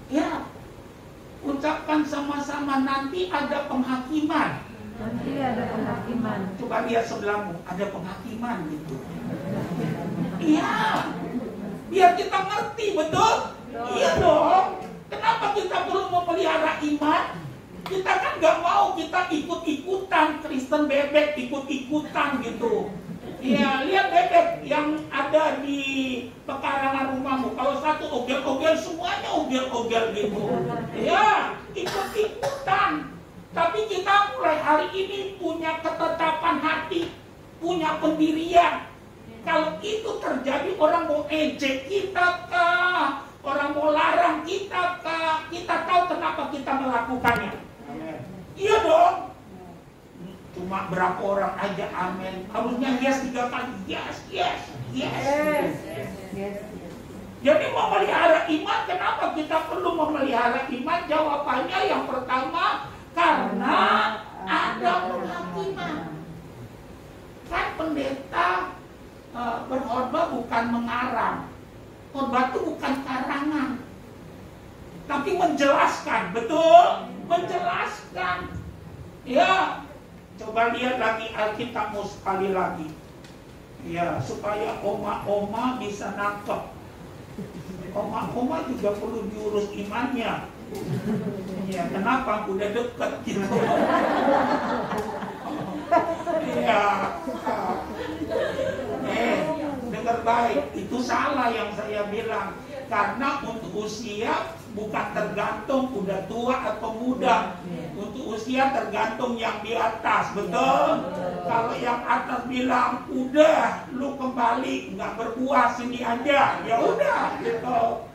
Ya, ucapkan sama-sama, nanti ada penghakiman. Nanti ada penghakiman. Coba lihat sebelahmu, ada penghakiman gitu. Iya, biar kita ngerti, betul? Iya dong. Kenapa kita perlu memelihara iman? Kita kan gak mau kita ikut-ikutan, Kristen bebek ikut-ikutan gitu. Iya, lihat bebek yang ada di pekarangan rumahmu. Kalau satu ogel-ogel, semuanya ogel-ogel gitu. Ya, ikut-ikutan. Tapi kita mulai hari ini punya ketetapan hati, punya pendirian. Kalau itu terjadi, orang mau ejek kita kah? Orang mau larang kita kah? Kita tahu kenapa kita melakukannya. Iya dong. Cuma berapa orang aja amin. Harusnya yes 3 kali. Yes. Jadi memelihara iman, kenapa kita perlu memelihara iman? Jawabannya yang pertama, karena ada penghakiman. Kan pendeta berkhotbah bukan mengarang. Khotbah itu bukan karangan, tapi menjelaskan, betul? Menjelaskan. Ya, coba lihat lagi Alkitabmu sekali lagi. Ya, supaya oma-oma bisa nangkep. Oma-oma juga perlu diurus imannya. Ya, kenapa? Udah deket gitu. Ya. Dengar baik, itu salah yang saya bilang. Karena untuk usia bukan tergantung udah tua atau muda. Untuk usia tergantung yang di atas, betul? Kalau yang atas bilang, udah, lu kembali, nggak berbuah, sini aja. Ya udah, gitu.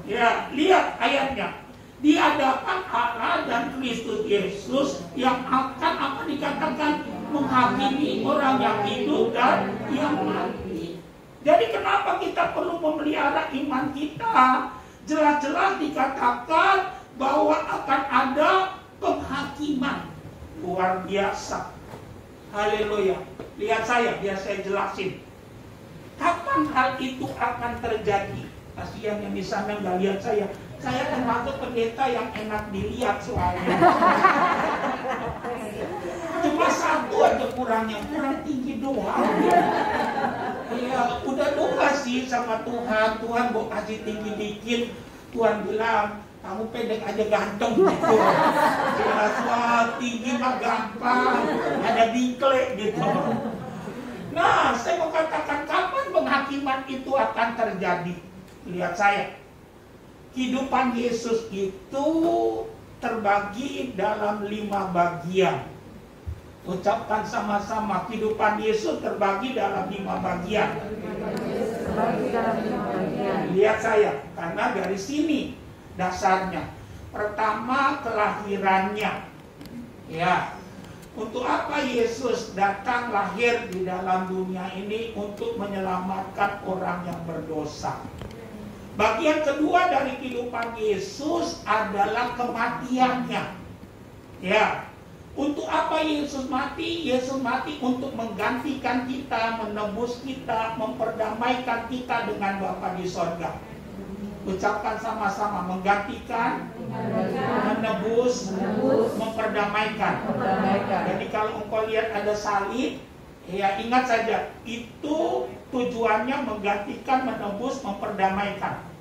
Ya, lihat ayatnya. Di hadapan Allah dan Kristus Yesus yang akan apa dikatakan menghakimi orang yang hidup dan yang mati. Jadi kenapa kita perlu memelihara iman kita? Jelas-jelas dikatakan bahwa akan ada penghakiman luar biasa. Haleluya. Lihat saya, biar saya jelasin. Kapan hal itu akan terjadi? Kasihan yang di sana nggak lihat saya. Saya termasuk pendeta yang enak dilihat soalnya. Cuma satu aja kurangnya, kurang tinggi doang. Ya, udah doa sih sama Tuhan. Tuhan mau kasih tinggi dikit. Tuhan bilang, kamu pendek aja ganteng gitu. Ya, soal tinggi mah gampang. Ada dikle gitu. Nah, saya mau katakan kapan penghakiman itu akan terjadi? Lihat saya. Kehidupan Yesus itu terbagi dalam 5 bagian. Ucapkan sama-sama, kehidupan Yesus terbagi dalam 5 bagian. Lihat saya, karena dari sini dasarnya. Pertama, kelahirannya. Ya, untuk apa Yesus datang lahir di dalam dunia ini? Untuk menyelamatkan orang yang berdosa. Bagian kedua dari kehidupan Yesus adalah kematiannya. Ya, untuk apa Yesus mati? Yesus mati untuk menggantikan kita, menebus kita, memperdamaikan kita dengan Bapa di sorga. Ucapkan sama-sama, menggantikan, menebus, memperdamaikan. Jadi kalau engkau lihat ada salib, ya ingat saja, itu tujuannya menggantikan, menebus, memperdamaikan.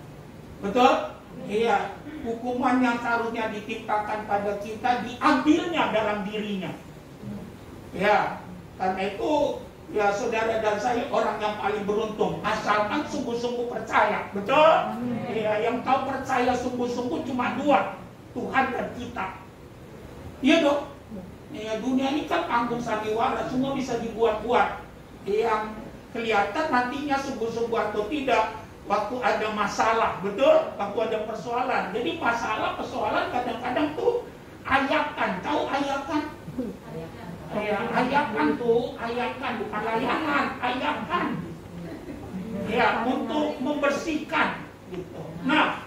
Betul? Iya, hukuman yang seharusnya ditimpakan pada kita diambilnya dalam dirinya. Ya, karena itu ya saudara dan saya orang yang paling beruntung, asalkan sungguh-sungguh percaya. Betul? Iya, yang tahu percaya sungguh-sungguh cuma 2, Tuhan dan kita. Iya dong. Ya, dunia ini kan panggung sandiwara, semua bisa dibuat-buat. Yang kelihatan nantinya sungguh-sungguh atau tidak waktu ada masalah, betul? Waktu ada persoalan. Jadi masalah, persoalan kadang-kadang tuh ayakan. Tahu ayakan? Ya, ayakan tuh, ayakan bukan layangan, ayakan. Ya, untuk membersihkan gitu. Nah,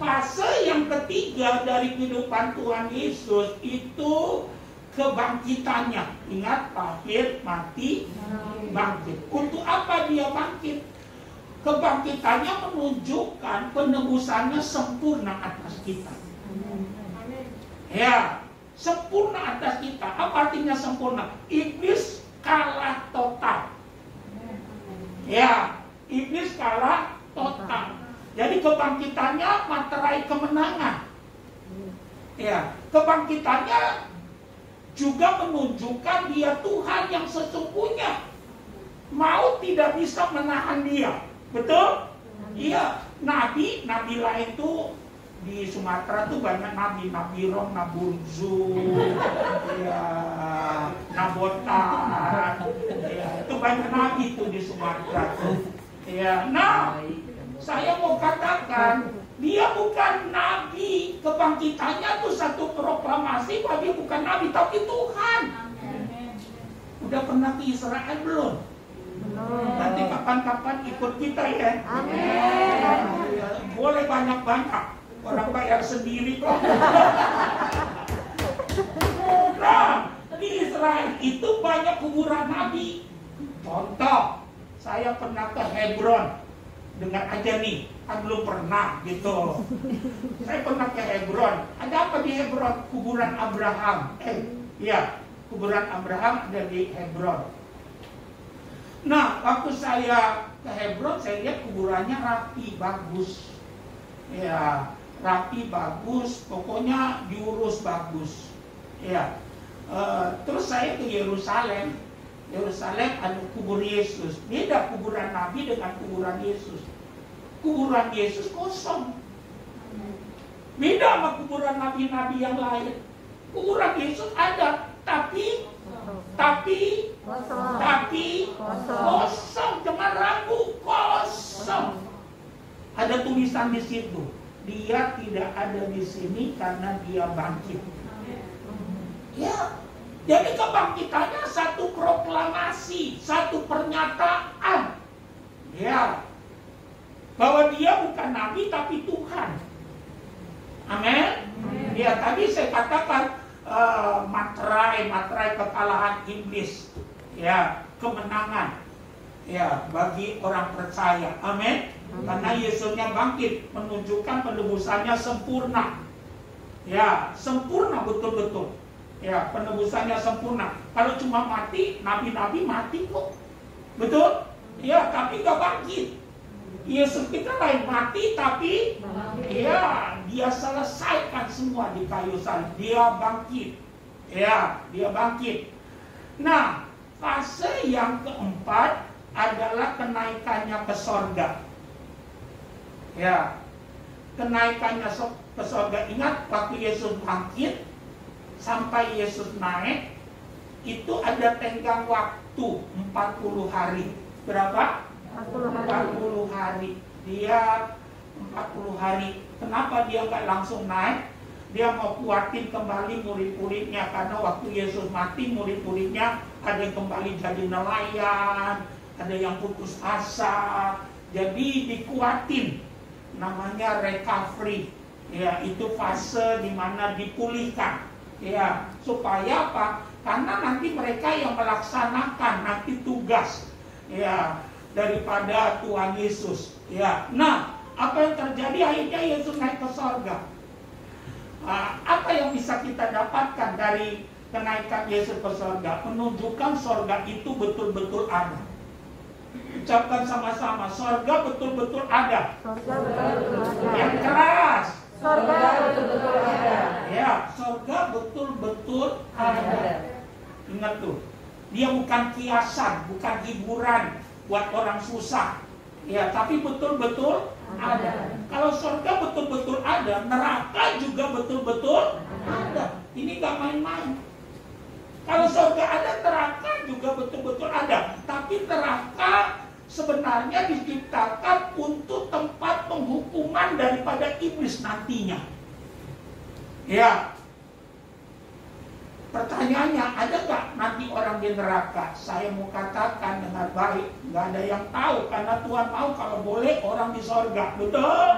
fase yang ketiga dari kehidupan Tuhan Yesus itu kebangkitannya. Ingat, lahir, mati, bangkit. Untuk apa dia bangkit? Kebangkitannya menunjukkan penebusannya sempurna atas kita. Ya, sempurna atas kita. Apa artinya sempurna? Iblis kalah total. Ya, iblis kalah total. Jadi kebangkitannya materai kemenangan. Ya, kebangkitannya juga menunjukkan dia Tuhan yang sesungguhnya. Maut tidak bisa menahan dia. Betul? Iya. Nabi lain tuh di Sumatera tuh banyak nabi Rom, Naburzu, ya, Nabotan, ya, itu banyak nabi tuh di Sumatera. Ya, nah, saya mau katakan dia bukan nabi. Kebangkitannya tuh satu proklamasi bahwa dia bukan nabi, tapi Tuhan. Udah pernah ke Israel belum? Nanti kapan-kapan ikut kita ya. Ya, boleh banyak-banyak. Orang bayar sendiri kok. Nah, di Israel itu banyak kuburan nabi. Contoh, saya pernah ke Hebron. Dengar aja nih, kan belum pernah gitu. Saya pernah ke Hebron. Ada apa di Hebron? Kuburan Abraham. Iya, kuburan Abraham ada di Hebron. Nah, waktu saya ke Hebron, saya lihat kuburannya rapi, bagus. Ya, rapi, bagus. Pokoknya diurus bagus. Ya. Terus saya ke Yerusalem. Yerusalem ada kubur Yesus. Beda kuburan Nabi dengan kuburan Yesus. Kuburan Yesus kosong. Beda sama kuburan Nabi-Nabi yang lain. Kuburan Yesus ada, tapi kosong. Jangan ragu, kosong. Ada tulisan di situ. Dia tidak ada di sini karena dia bangkit. Ya, jadi kebangkitannya satu proklamasi, satu pernyataan, ya, bahwa dia bukan nabi tapi Tuhan. Amin. Ya, tadi saya katakan materai kekalahan iblis, ya, kemenangan, ya, bagi orang percaya. Amin. Karena Yesusnya bangkit, menunjukkan penebusannya sempurna, ya, sempurna betul-betul. Ya, penebusannya sempurna. Kalau cuma mati, nabi-nabi mati kok. Betul? Ya, tapi gak bangkit. Yesus kita lain mati, tapi ya, dia selesaikan semua di kayu salib. Dia bangkit. Ya, dia bangkit. Nah, fase yang keempat adalah kenaikannya ke sorga. Ya, kenaikannya ke sorga. Ingat, waktu Yesus bangkit, sampai Yesus naik, itu ada tenggang waktu 40 hari. Berapa? 40 hari. Dia 40 hari. Kenapa dia nggak langsung naik? Dia mau kuatin kembali murid-muridnya. Karena waktu Yesus mati, murid-muridnya ada yang kembali jadi nelayan, ada yang putus asa. Jadi dikuatin. Namanya recovery. Ya, itu fase di mana dipulihkan. Ya, supaya apa? Karena nanti mereka yang melaksanakan nanti tugas, ya, daripada Tuhan Yesus. Ya, nah, apa yang terjadi? Akhirnya Yesus naik ke sorga. Apa yang bisa kita dapatkan dari kenaikan Yesus ke sorga? Menunjukkan sorga itu betul-betul ada. Ucapkan sama-sama, sorga betul-betul ada. Sorga betul-betul ada. Yang keras. Sorga betul-betul ada. Ya, sorga betul-betul ada. Ingat tuh, dia bukan kiasan, bukan hiburan buat orang susah. Ya, tapi betul-betul ada. Kalau sorga betul-betul ada, neraka juga betul-betul ada. Ini gak main-main. Kalau sorga ada, neraka juga betul-betul ada. Tapi neraka sebenarnya diciptakan untuk tempat penghukuman daripada iblis nantinya. Ya. Pertanyaannya, ada nggak nanti orang di neraka? Saya mau katakan dengan baik, nggak ada yang tahu. Karena Tuhan mau kalau boleh orang di sorga. Betul?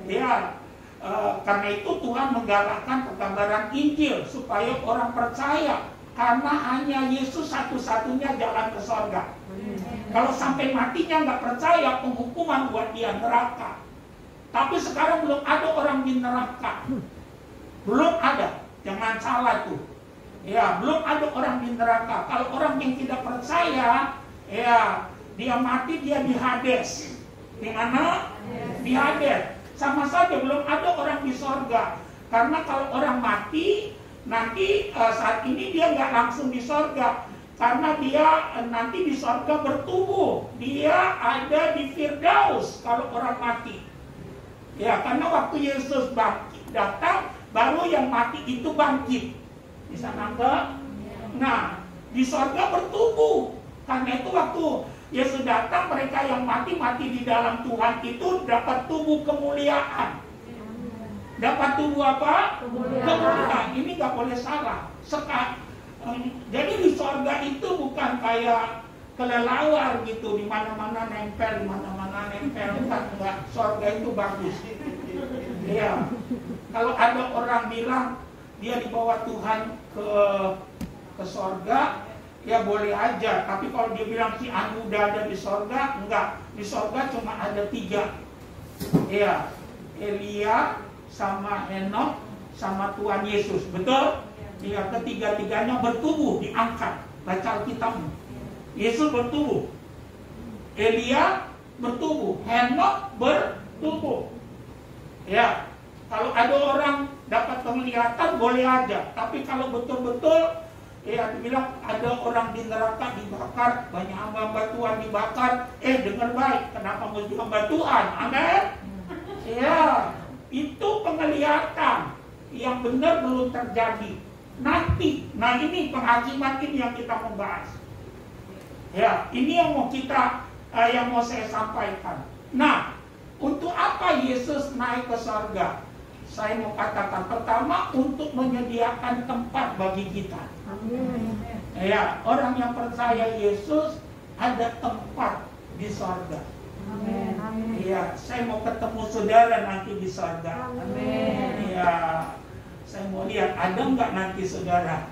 Ya. Karena itu Tuhan menggalakkan pekabaran Injil supaya orang percaya. Karena hanya Yesus satu-satunya jalan ke sorga. Kalau sampai matinya nggak percaya, penghukuman buat dia neraka. Tapi sekarang belum ada orang di neraka. Belum ada. Jangan salah tuh. Ya, belum ada orang di neraka. Kalau orang yang tidak percaya, ya, dia mati, dia di Hades. Di mana? Di Hades. Sama saja belum ada orang di sorga. Karena kalau orang mati, nanti saat ini dia nggak langsung di sorga. Karena dia nanti di sorga bertumbuh. Dia ada di Firdaus kalau orang mati. Ya, karena waktu Yesus bangkit datang, baru yang mati itu bangkit. Bisa nangkep? Nah, di sorga bertumbuh. Karena itu waktu Yesus datang, mereka yang mati di dalam Tuhan itu dapat tubuh kemuliaan. Dapat tubuh apa? Kemuliaan. Ini gak boleh salah. Jadi di sorga itu bukan kayak kelelawar gitu, di mana-mana nempel, enggak. Sorga itu bagus. Iya. Kalau ada orang bilang dia dibawa Tuhan ke sorga, ya boleh aja. Tapi kalau dia bilang si Anu udah ada di sorga, enggak. Di sorga cuma ada 3. Iya. Elia, sama Henok, sama Tuhan Yesus. Betul? Ya, ketiga-tiganya bertubuh, diangkat. Baca Alkitabmu. Yesus bertubuh, Elia bertubuh, Henok bertubuh. Ya, kalau ada orang dapat penglihatan boleh aja. Tapi kalau betul-betul ya dibilang ada orang di neraka dibakar, banyak hamba Tuhan dibakar, dengar baik, kenapa mesti hamba Tuhan? Amin. Ya, itu penglihatan yang benar belum terjadi. Nanti, nah ini penghakiman ini yang kita membahas. Ya, ini yang mau saya sampaikan. Nah, untuk apa Yesus naik ke surga? Saya mau katakan, pertama untuk menyediakan tempat bagi kita. Amin. Ya, orang yang percaya Yesus ada tempat di surga. Amin. Ya, saya mau ketemu saudara nanti di surga. Amin. Ya, saya mau lihat ada nggak nanti saudara.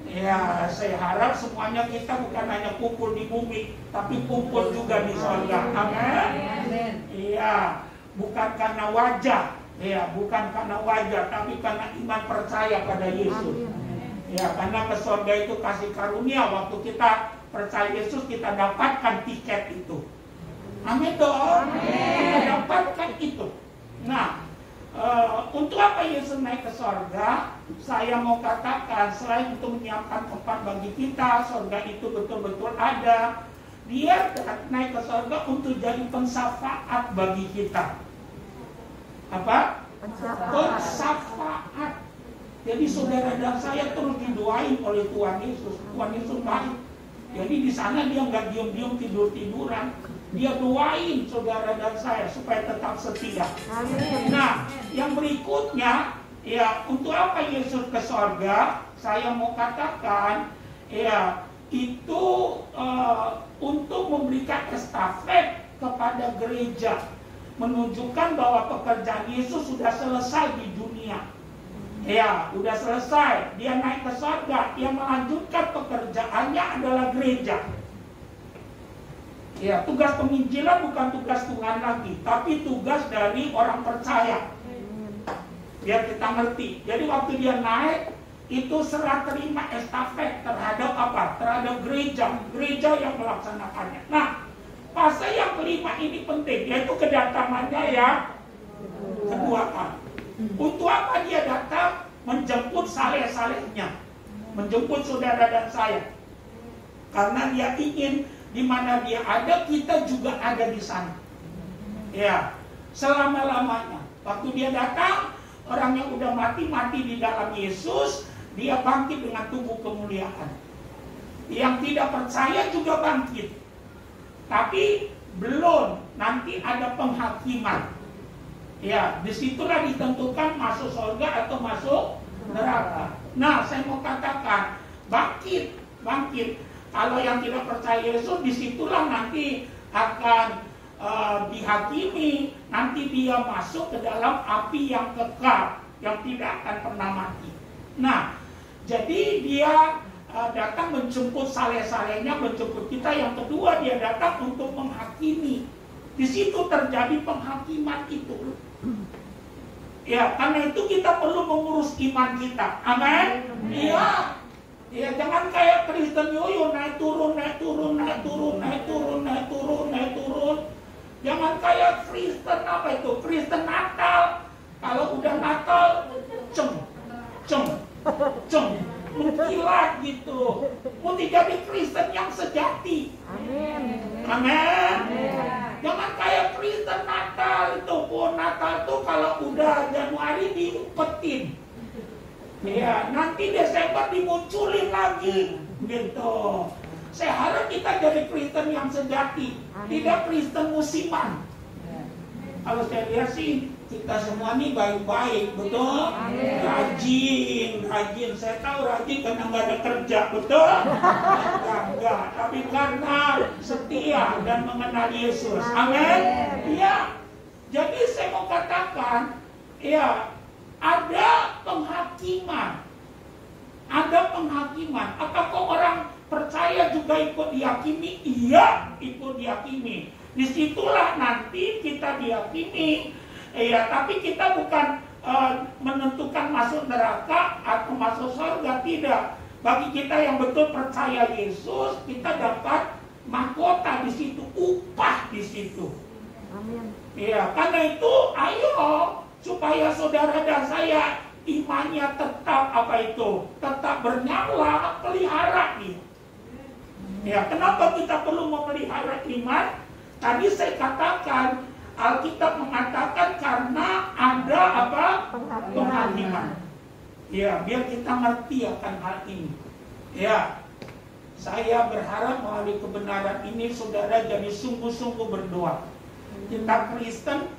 Ya, saya harap semuanya kita bukan hanya kumpul di bumi, tapi kumpul juga di surga. Amin. Iya, bukan karena wajah, ya, bukan karena wajah, tapi karena iman percaya pada Yesus. Ya, karena ke surga itu kasih karunia. Waktu kita percaya Yesus, kita dapatkan tiket itu. Amin dong. Kita dapatkan itu. Nah, untuk apa Yesus naik ke sorga? Saya mau katakan, selain untuk menyiapkan tempat bagi kita, sorga itu betul-betul ada. Dia naik ke sorga untuk jadi pensafaat bagi kita. Apa? Pensafaat. Jadi saudara dan saya terus didoain oleh Tuhan Yesus. Tuhan Yesus baik. Jadi di sana dia nggak diam-diam tidur-tiduran. Dia doain saudara dan saya supaya tetap setia. Amin. Nah, yang berikutnya, ya, untuk apa Yesus ke sorga? Saya mau katakan, ya, itu untuk memberikan estafet kepada gereja, menunjukkan bahwa pekerjaan Yesus sudah selesai di dunia. Ya, sudah selesai. Dia naik ke sorga. Yang melanjutkan pekerjaannya adalah gereja. Ya, tugas penginjilan bukan tugas Tuhan lagi, tapi tugas dari orang percaya. Biar kita ngerti. Jadi waktu dia naik, itu serah terima estafet terhadap apa? Terhadap gereja yang melaksanakannya. Nah, fase yang kelima ini penting, yaitu kedatangannya yang kedua kali. Untuk apa dia datang? Menjemput saleh-salehnya, menjemput saudara dan saya. Karena dia ingin di mana dia ada, kita juga ada di sana. Ya, selama-lamanya. Waktu dia datang, orang yang udah mati di dalam Yesus, dia bangkit dengan tubuh kemuliaan. Yang tidak percaya juga bangkit. Tapi belum, nanti ada penghakiman. Ya, disitulah ditentukan masuk surga atau masuk neraka. Nah, saya mau katakan, bangkit. Kalau yang tidak percaya Yesus, disitulah nanti akan dihakimi. Nanti dia masuk ke dalam api yang kekal, yang tidak akan pernah mati. Nah, jadi dia datang menjemput saleh-salehnya, menjemput kita. Yang kedua, dia datang untuk menghakimi. Di situ terjadi penghakiman itu. Ya, karena itu kita perlu mengurus iman kita. Amin. Iya. Ya, jangan kayak Kristen yoyo naik turun. Jangan kayak Kristen apa itu? Kristen Natal. Kalau udah Natal, mengkilat gitu. Mau jadi Kristen yang sejati. Amin. Jangan kayak Kristen Natal itu. Natal tuh kalau udah Januari diumpetin. Ya, nanti Desember dimunculin lagi, gitu. Saya harap kita jadi Kristen yang sejati, tidak Kristen musiman. Kalau saya lihat sih, kita semua nih baik-baik, betul? Rajin. Saya tahu rajin karena nggak ada kerja, betul? Enggak. Tapi karena setia dan mengenal Yesus. Amin. Iya. Jadi saya mau katakan, ya, ada penghakiman. Apakah orang percaya juga ikut dihakimi? Iya, ikut dihakimi. Disitulah nanti kita dihakimi. Ya, tapi kita bukan menentukan masuk neraka atau masuk surga, tidak. Bagi kita yang betul percaya Yesus, kita dapat mahkota di situ, upah di situ. Amin. Ya, karena itu ayo supaya saudara dan saya imannya tetap tetap bernyala, pelihara nih. Ya, kenapa kita perlu memelihara iman? Tadi saya katakan, Alkitab mengatakan karena ada apa? Penghakiman. Ya, biar kita ngerti akan hal ini. Ya, saya berharap melalui kebenaran ini saudara jadi sungguh-sungguh berdoa. Kita Kristen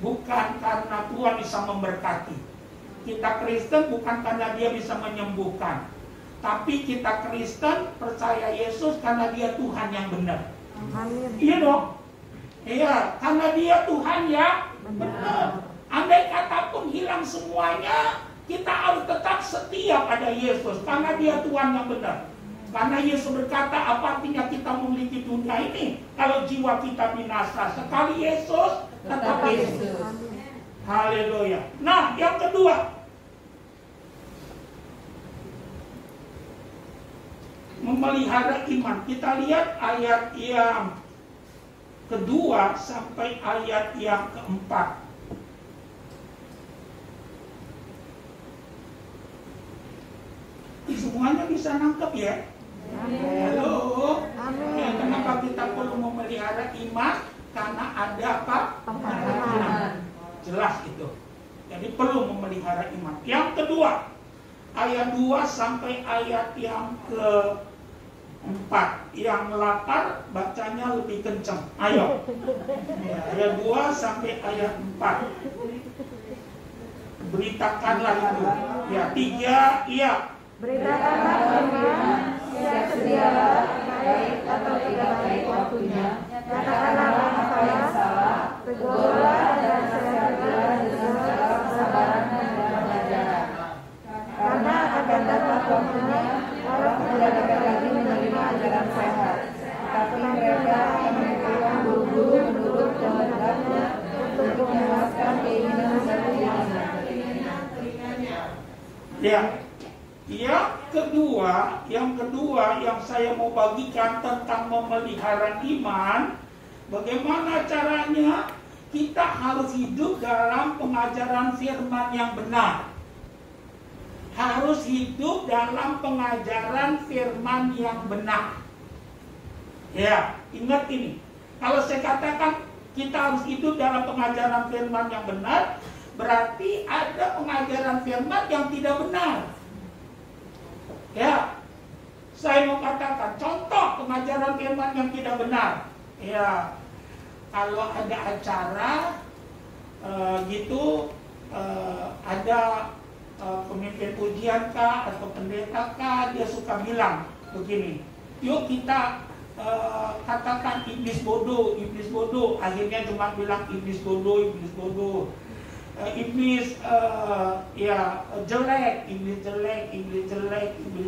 bukan karena Tuhan bisa memberkati. Kita Kristen bukan karena Dia bisa menyembuhkan. Tapi kita Kristen percaya Yesus karena Dia Tuhan yang benar. Amin. Iya dong. Iya, karena Dia Tuhan yang benar. Andai kata pun hilang semuanya, kita harus tetap setia pada Yesus karena Dia Tuhan yang benar. Karena Yesus berkata, apa artinya kita memiliki dunia ini kalau jiwa kita binasa? Sekali Yesus, tetap Yesus. Haleluya. Nah, yang kedua, memelihara iman. Kita lihat ayat yang kedua sampai ayat yang keempat. Semuanya bisa nangkep ya? Halo. Ya, kenapa kita perlu memelihara iman? Karena ada apa? Penghakiman. Jelas itu. Jadi perlu memelihara iman. Yang kedua, ayat 2 sampai ayat yang ke-4. Yang lapar bacanya lebih kencang. Ayo. Ya, ayat 2 sampai ayat 4. Beritakanlah itu. Ya, 3, iya. Beritakanlah firman, siap-sedialah, baik atau tidak baik waktunya. Katakanlah apa yang salah, tegurlah dan sehatkanlah dengan segala kesabaran dan pengajaran. Karena akan datang waktunya, orang tidak dapat lagi menerima ajaran sehat. Tapi mereka akan mengikuti guru-guru menurut kehendaknya untuk memuaskan keinginan dan keinginan. Ya. Yang kedua yang saya mau bagikan tentang memelihara iman, bagaimana caranya? Kita harus hidup dalam pengajaran firman yang benar. Harus hidup dalam pengajaran firman yang benar. Ya, ingat ini. Kalau saya katakan kita harus hidup dalam pengajaran firman yang benar, berarti ada pengajaran firman yang tidak benar. Ya, saya mau katakan contoh pengajaran firman yang tidak benar. Ya, kalau ada acara ada pemimpin pujian kah atau pendeta kah, dia suka bilang begini, yuk kita katakan iblis bodoh. Akhirnya cuma bilang iblis bodoh. Iblis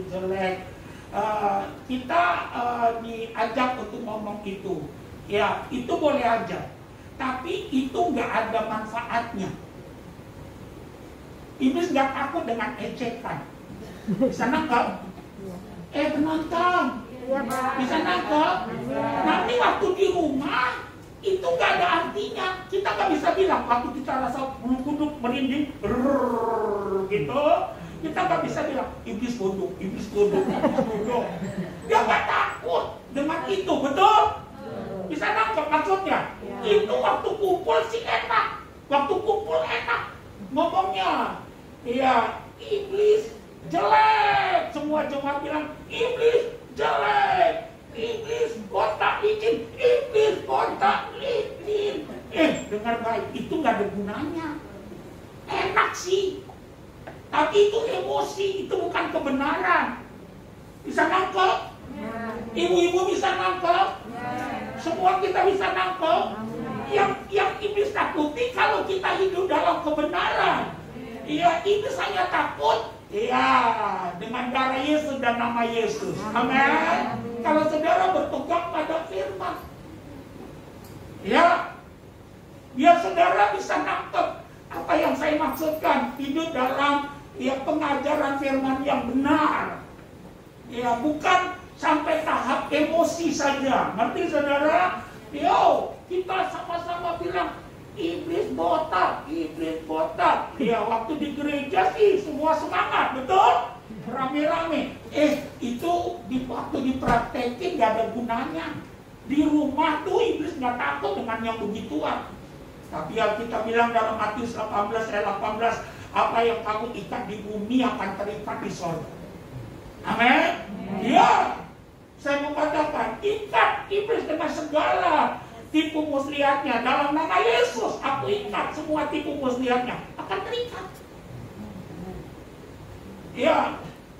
jelek. Kita diajak untuk ngomong itu. Ya, itu boleh aja. Tapi itu nggak ada manfaatnya. Iblis nggak takut dengan ejekan. Bisa nangkep? Penonton. Bisa nangkep? Nanti waktu di rumah itu nggak ada artinya. Kita nggak bisa bilang waktu kita rasa bulu kuduk merinding gitu, kita nggak bisa bilang iblis bodoh. Dia nggak takut dengan itu, betul? Bisa nangkep maksudnya? Itu waktu kumpul sih enak, ngomongnya. Iya, iblis jelek. Semua jemaat bilang iblis jelek. dengar baik, itu nggak ada gunanya. Enak sih, tapi itu emosi, itu bukan kebenaran. Bisa nangkep? Ibu-ibu bisa nangkep? Semua kita bisa nangkep? Yang iblis takuti kalau kita hidup dalam kebenaran. Iya, iblis hanya takut dengan darah Yesus dan nama Yesus. Amin. Kalau saudara berpegang pada firman, biar saudara bisa nangkep apa yang saya maksudkan, hidup dalam pengajaran firman yang benar. Bukan sampai tahap emosi saja. Ngerti saudara? Kita sama-sama bilang iblis botak. Waktu di gereja sih semua semangat, betul? Rame-rame. Itu waktu dipraktekin gak ada gunanya. Di rumah tuh iblis gak takut dengan yang begituan. Tapi yang kita bilang dalam Matius 18 ayat 18, apa yang kamu ikat di bumi akan terikat di sorga. Amin. Saya mau katakan, ikat iblis dengan segala tipu muslihatnya. Dalam nama Yesus, aku ikat semua tipu muslihatnya akan terikat.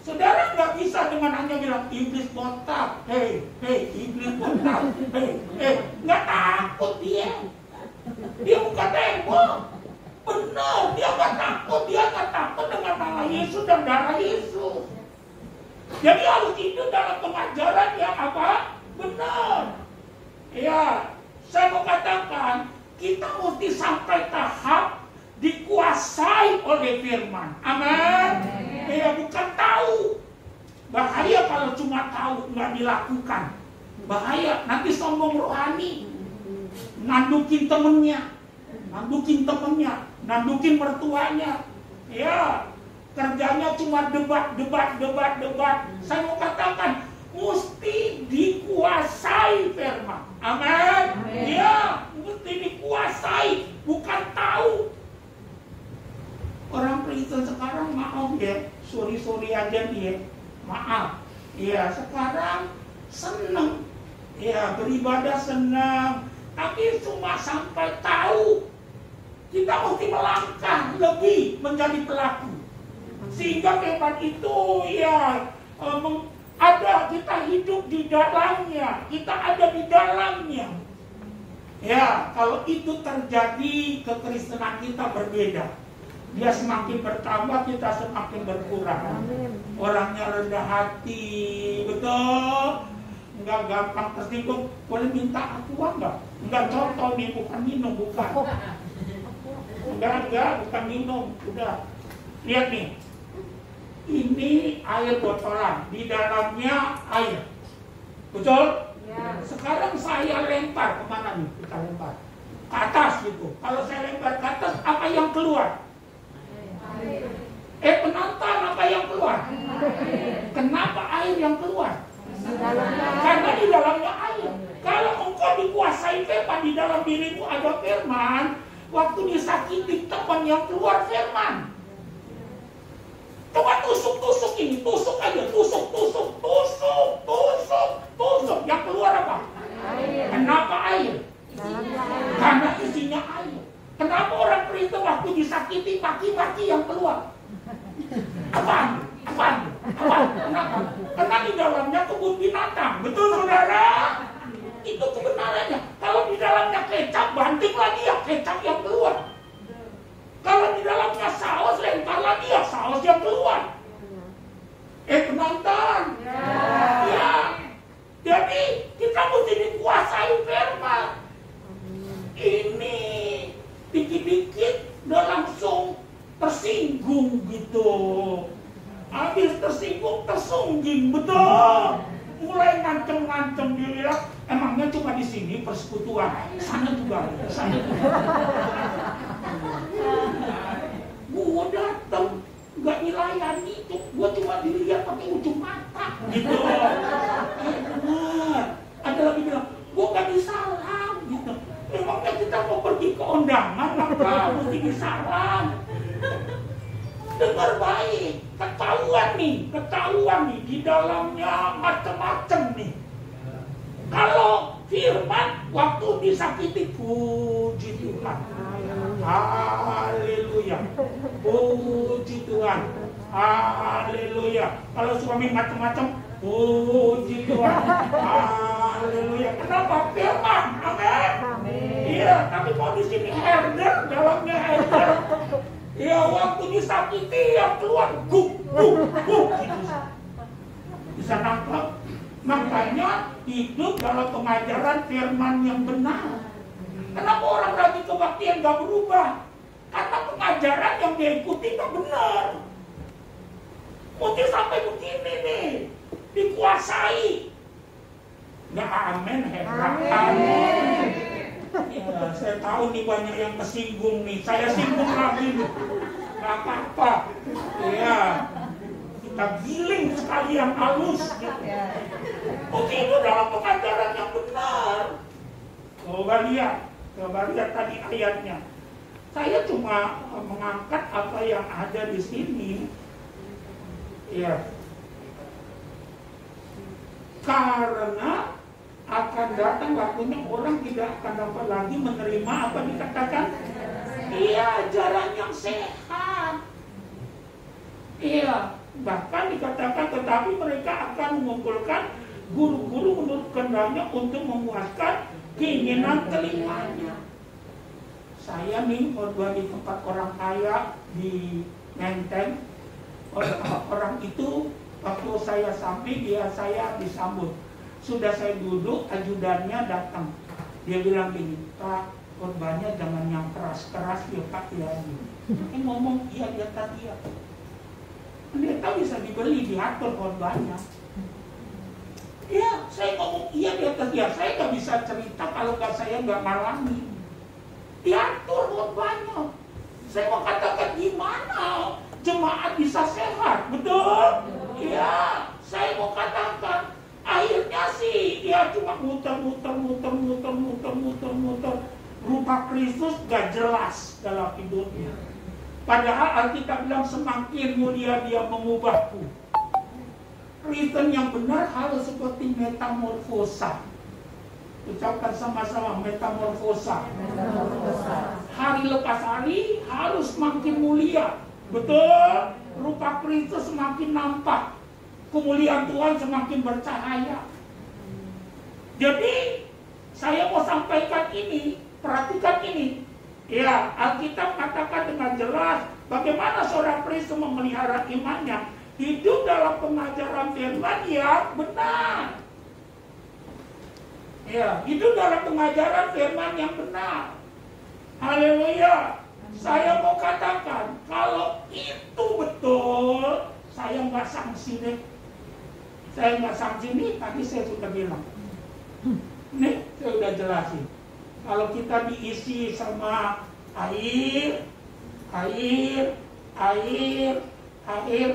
Saudara nggak bisa dengan hanya bilang iblis botak, iblis botak, nggak takut dia. Dia bukan tembok. Benar, dia nggak takut. Dia nggak takut dengan nama Yesus dan darah Yesus. Jadi harus hidup dalam pengajaran yang apa? Benar. Saya mau katakan, kita mesti sampai tahap dikuasai oleh firman. Amin. Bukan tahu. Bahaya kalau cuma tahu nggak dilakukan. Bahaya, nanti sombong rohani. Nandukin temennya, nandukin mertuanya. Kerjanya cuma debat. Saya mau katakan, mesti dikuasai firman. Amin. Mesti dikuasai, bukan tahu. Orang Kristen sekarang maaf sorry aja dia. Maaf. Sekarang seneng. Beribadah senang. Tapi cuma sampai tahu. Kita mesti melangkah lebih menjadi pelaku. Sehingga firman itu ada, kita hidup di dalamnya. Kita ada di dalamnya. Kalau itu terjadi, kekristenan kita berbeda. Dia semakin bertambah, kita semakin berkurang. Orangnya rendah hati, betul? Enggak gampang tersinggung. Boleh minta aqua enggak? Enggak, contoh nih, bukan minum, bukan. Enggak, bukan minum. Udah. Lihat nih. Ini air botolan, di dalamnya air. Betul? Sekarang saya lempar kemana nih? Kita lempar ke atas gitu. Kalau saya lempar ke atas, apa yang keluar? Penonton, apa yang keluar? Kenapa air yang keluar? Karena di dalamnya air. Kalau engkau dikuasai firman, di dalam dirimu ada firman, waktu disakiti teman yang keluar firman. Coba tusuk ini, tusuk aja, tusuk. Yang keluar apa? Air. Kenapa air? Karena isinya air. Kenapa orang Kristen waktu disakiti maki-maki yang keluar? Apaan? Kenapa? Karena di dalamnya kebun binatang. Betul saudara? Itu kebenarannya. Kalau di dalamnya kecap, banting lagi ya kecap yang keluar. Kalau di dalamnya saus, lempar lagi ya saus yang keluar. Penonton. Jadi kita mesti dikuasai firman. Ini dikit-dikit udah langsung tersinggung gitu. Habis tersinggung tersungging, betul. Mulai ngancem-ngancem dia. Emangnya cuma di sini persekutuan, sana juga. Gua datang nggak dilayani, gua cuma dilihat pakai ujung mata, gitu. Benar. Ada lagi bilang, gua nggak disalam, gitu. Emangnya kita mau pergi ke undangan, apa mesti disalam? Dengar baik, ketahuan nih, di dalamnya macam-macam nih. Kalau firman waktu disakiti. Puji Tuhan. Haleluya. Puji Tuhan. Haleluya. Kalau suami macam-macam, puji Tuhan. Haleluya. Kenapa? Firman. Amin. Iya, tapi mau di sini herder, dalamnya herder. Iya, waktu disakiti yang keluar guk gitu. Bisa nangkep. Makanya hidup dalam pengajaran firman yang benar. Kenapa orang rajin kebaktian gak berubah? Karena pengajaran yang dia ikuti gak benar. Mungkin sampai begini nih, dikuasai. Nggak amin, hebat. Amin. Ya, saya tahu nih banyak yang kesinggung nih. Saya singgung lagi nih. Nggak apa-apa. Ya, kita giling sekalian halus. Mungkin itu dalam pengajaran yang benar. Coba lihat tadi ayatnya. Saya cuma mengangkat apa yang ada di sini. Ya. Karena akan datang waktunya orang tidak akan dapat lagi menerima apa dikatakan. Iya, ajaran yang sehat. Iya, bahkan dikatakan tetapi mereka akan mengumpulkan guru-guru menurut kehendaknya untuk memuaskan keinginan telinganya. Saya nih khotbah di tempat orang kaya di Menteng. Orang itu waktu saya sampai saya disambut. Sudah saya duduk, ajudannya datang. Dia bilang gini, Pak, khotbahnya jangan yang keras-keras ya Pak ya. Dia ngomong iya dia tadi ya. Pendeta bisa dibeli, diatur khotbahnya. Ya, saya ngomong iya dia tadi ya. Saya nggak bisa cerita kalau saya nggak ngalami. Diatur khotbahnya. Saya mau katakan gimana jemaat bisa sehat, betul? Iya, saya mau katakan akhirnya sih dia cuma muter. Rupa Kristus gak jelas dalam hidupnya. Padahal Alkitab bilang semakin mulia dia mengubahku. Kristen yang benar harus seperti metamorfosa. Ucapkan sama-sama metamorfosa. Hari lepas hari harus makin mulia. Betul, rupa Kristus semakin nampak. Kemuliaan Tuhan semakin bercahaya. Jadi, saya mau sampaikan ini, perhatikan ini. Ya, Alkitab katakan dengan jelas bagaimana seorang Kristen memelihara imannya. Hidup dalam pengajaran firman yang benar. Ya, hidup dalam pengajaran firman yang benar. Haleluya. Saya mau katakan, kalau itu betul, saya nggak sanksi deh. Saya nggak sanksi nih, tadi saya sudah bilang. Nih, saya udah jelasin. Kalau kita diisi sama air,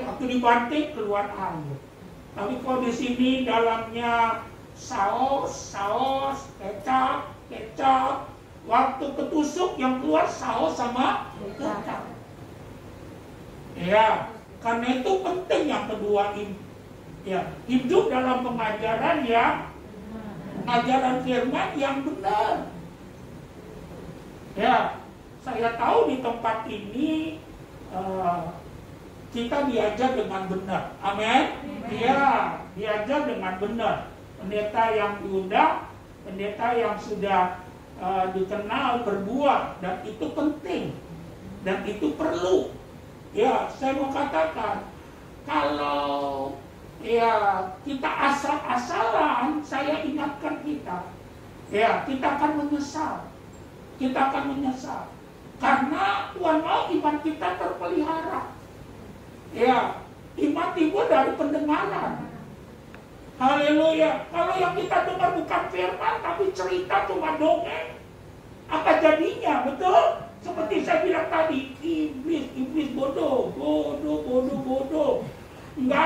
waktu dibanting keluar air. Tapi kalau di sini dalamnya saus, kecap, waktu ketusuk yang keluar saus sama kecap. Ya, karena itu penting yang kedua ini. Ya, hidup dalam pengajaran firman yang benar. Ya, saya tahu di tempat ini kita diajar dengan benar. Amin. Ya, diajar dengan benar. Pendeta yang diundang, pendeta yang sudah dikenal berbuah, dan itu penting dan itu perlu. Ya, saya mau katakan kalau ya kita asal-asalan, saya ingatkan kita, ya kita akan menyesal. Karena Tuhan mau iman kita terpelihara. Ya, iman timbul dari pendengaran. Haleluya. Kalau yang kita dengar bukan firman tapi cerita cuma dongeng, apa jadinya? Betul? Seperti saya bilang tadi, iblis bodoh. Nggak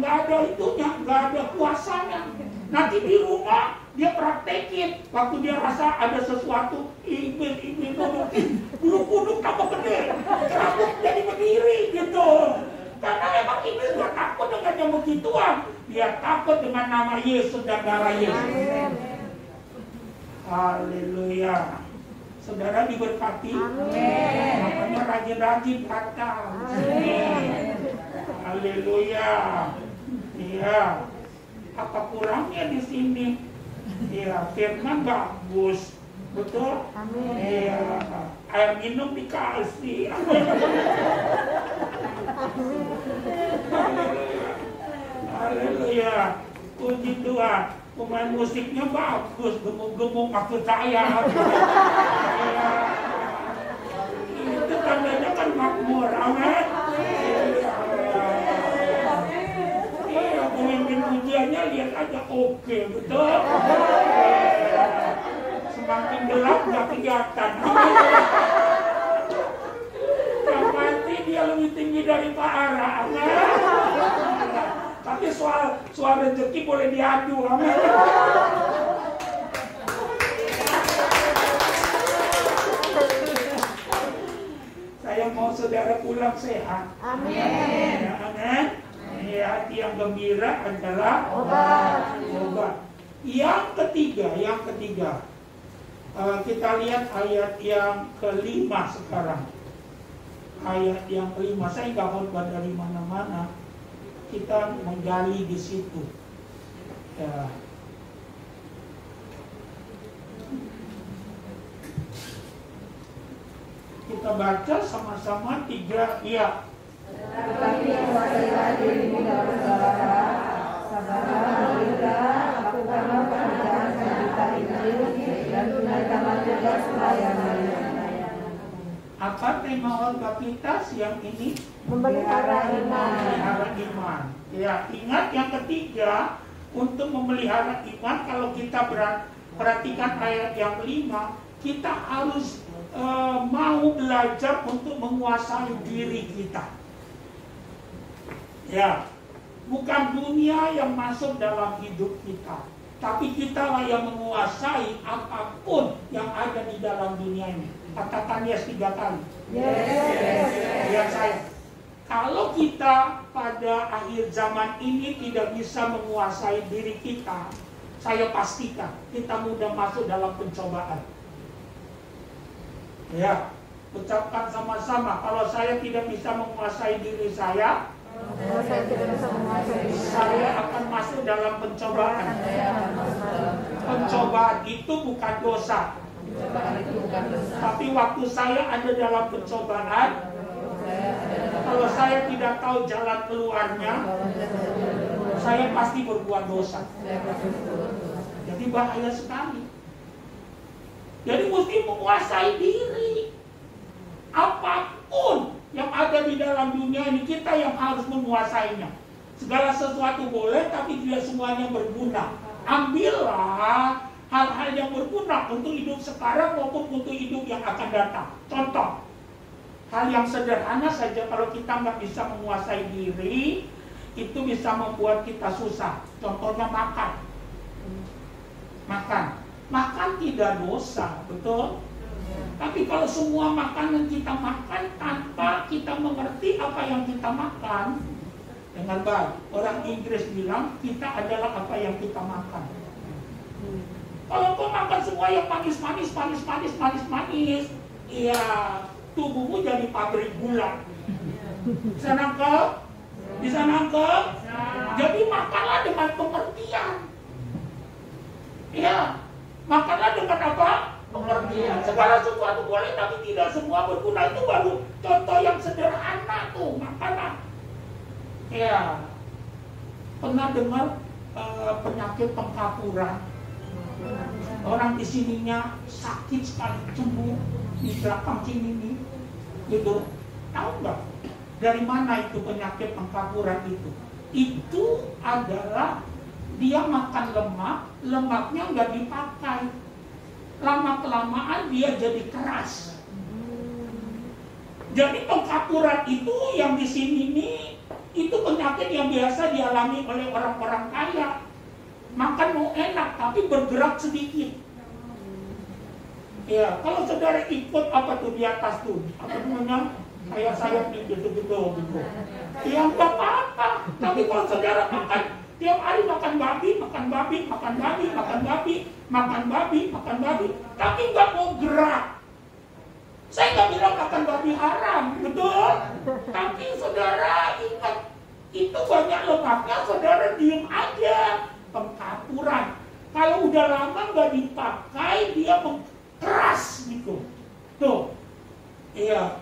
ada itunya, nggak ada kuasanya. Nanti di rumah dia praktekin, waktu dia rasa ada sesuatu, iblis bodoh, bulu kuduk tambah gede, rambut jadi berdiri gitu. Karena memang iblis gak takut dengan yang begituan, dia takut dengan nama Yesus dan darah Yesus. Haleluya. Saudara diberkati. Makanya rajin-rajin datang. Haleluya. Iya. Apa kurangnya di sini? Iya, firman bagus. Betul? Iya. Air minum dikasih. Haleluya. Puji Tuhan. Pemain musiknya bagus, gemuk-gemuk maksud saya. Iya. Itu tandanya kan makmur, amin. Iya, pemimpin pujiannya lihat aja oke, betul. Semakin gelap nggak kelihatan. Yang pasti dia lebih tinggi dari Pak Ara, amin. Tapi soal rezeki boleh diadu, amin. Saya mau saudara pulang sehat. Amin. Amin. Ya, hati yang gembira adalah obat. Yang ketiga, kita lihat ayat yang kelima sekarang. Ayat yang kelima, saya nggak khotbah dari mana-mana. Kita menggali di situ. Ya. Kita baca sama-sama 3 ya. Tetapi kuasailah dirimu dalam segala sabarlah bergerak, lakukanlah pekerjaan berita Injil dan tunaikanlah tugas pelayanan. Apa tema khotbah kita siang ini? Memelihara iman. Memelihara iman. Ya, ingat yang ketiga, untuk memelihara iman, kalau kita perhatikan ayat yang 5, kita harus mau belajar untuk menguasai diri kita. Ya, bukan dunia yang masuk dalam hidup kita, tapi kitalah yang menguasai apapun yang ada di dalam dunia ini. Katakan yes 3 kali. Yes. Lihat saya. Kalau kita pada akhir zaman ini tidak bisa menguasai diri kita, saya pastikan kita mudah masuk dalam pencobaan. Ya, ucapkan sama-sama. Kalau saya tidak bisa menguasai diri saya akan masuk dalam pencobaan. Pencobaan itu bukan dosa. Tapi waktu saya ada dalam pencobaan, kalau saya tidak tahu jalan keluarnya, saya pasti berbuat dosa. Jadi bahaya sekali. Jadi mesti menguasai diri. Apapun yang ada di dalam dunia ini, kita yang harus menguasainya. Segala sesuatu boleh, tapi tidak semuanya berguna. Ambillah hal-hal yang berguna untuk hidup sekarang maupun untuk hidup yang akan datang. Contoh, hal yang sederhana saja, kalau kita nggak bisa menguasai diri, itu bisa membuat kita susah. Contohnya makan. Makan tidak dosa, betul? Tapi kalau semua makanan kita makan tanpa kita mengerti apa yang kita makan, dengan baik, orang Inggris bilang kita adalah apa yang kita makan. Kalau kau makan semua yang manis, iya, tubuhmu jadi pabrik gula. Bisa nangkep? Jadi makanlah dengan pengertian. Ya, makanlah dengan apa? Pengertian. Segala sesuatu boleh, tapi tidak semua berguna. Itu baru contoh yang sederhana tuh, makanlah. Ya, pernah dengar penyakit pengkapuran? Orang di sininya sakit sekali, cembur di belakang sini nih, gitu. Tahu nggak dari mana itu penyakit pengkapuran itu? Itu adalah dia makan lemak, lemaknya nggak dipakai. Lama kelamaan dia jadi keras. Jadi pengkapuran itu yang di sini nih, itu penyakit yang biasa dialami oleh orang-orang kaya. Makan mau enak, tapi bergerak sedikit. Ya, kalau saudara ikut apa tuh di atas tuh, apa namanya, kayak sayap di gitu. Ya nggak apa-apa. Tapi kalau saudara makan Tiap hari makan babi, makan babi, makan babi, makan babi, makan babi, makan babi, tapi nggak mau gerak. Saya nggak bilang makan babi haram, betul? Tapi saudara ingat, itu banyak lemaknya, saudara diem aja. Pengkapuran. Kalau udah lama nggak dipakai, dia keras gitu. Tuh, iya.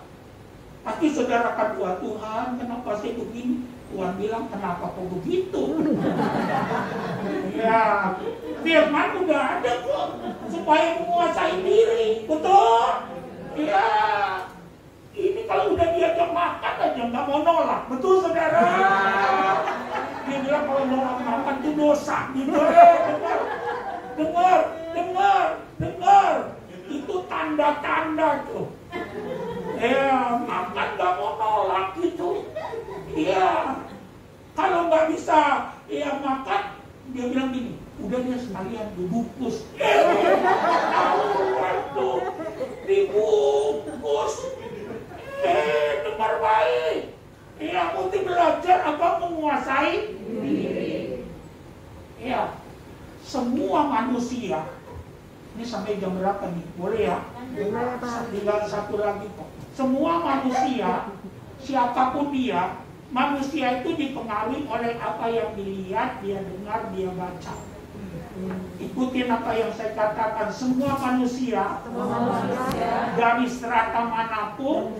Pasti saudara akan doa, Tuhan, kenapa saya begini? Tuhan bilang, kenapa kok begitu? Ya, firman udah ada kok, supaya menguasai diri, betul? Ya, ini kalau udah diajak makan aja nggak mau nolak, betul saudara? Dia bilang kalau nolak makan itu dosa, gitu. Dengar, itu tanda-tanda tuh. Ya, makan nggak mau nolak gitu. Iya, kalau nggak bisa ya makan, dia bilang gini, udah dia sekalian dibungkus. Waktu dibungkus, dengar baik. Iya, mesti belajar apa menguasai diri. Iya, semua manusia. Ini sampai jam berapa nih? Boleh ya? Tinggal satu lagi kok. Semua manusia, siapapun dia, manusia itu dipengaruhi oleh apa yang dilihat, dia dengar, dia baca. Ikutin apa yang saya katakan. Semua manusia dari strata manapun,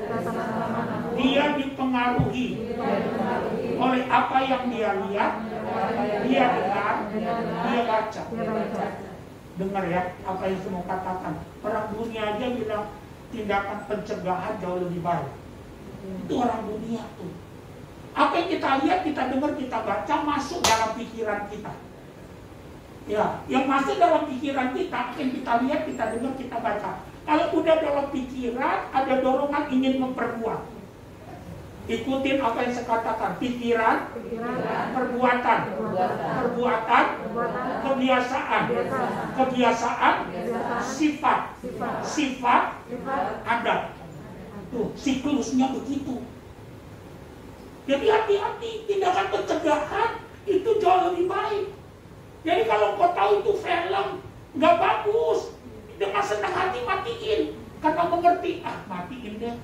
dia dipengaruhi oleh apa yang dia lihat, dia dengar, dia baca. Dengar ya apa yang saya mau katakan. Orang dunia aja bilang tindakan pencegahan jauh lebih baik. Itu orang dunia tuh. Apa yang kita lihat, kita dengar, kita baca masuk dalam pikiran kita. Ya, yang masuk dalam pikiran kita, apa yang kita lihat, kita dengar, kita baca. Kalau udah dalam pikiran, ada dorongan ingin memperbuat. Ikutin apa yang saya katakan. Pikiran, perbuatan, kebiasaan, sifat, adat. Tuh, siklusnya begitu. Jadi hati-hati, tindakan pencegahan itu jauh lebih baik. Jadi kalau kau tahu itu film nggak bagus, dengan senang hati matiin, karena mengerti, matiin deh.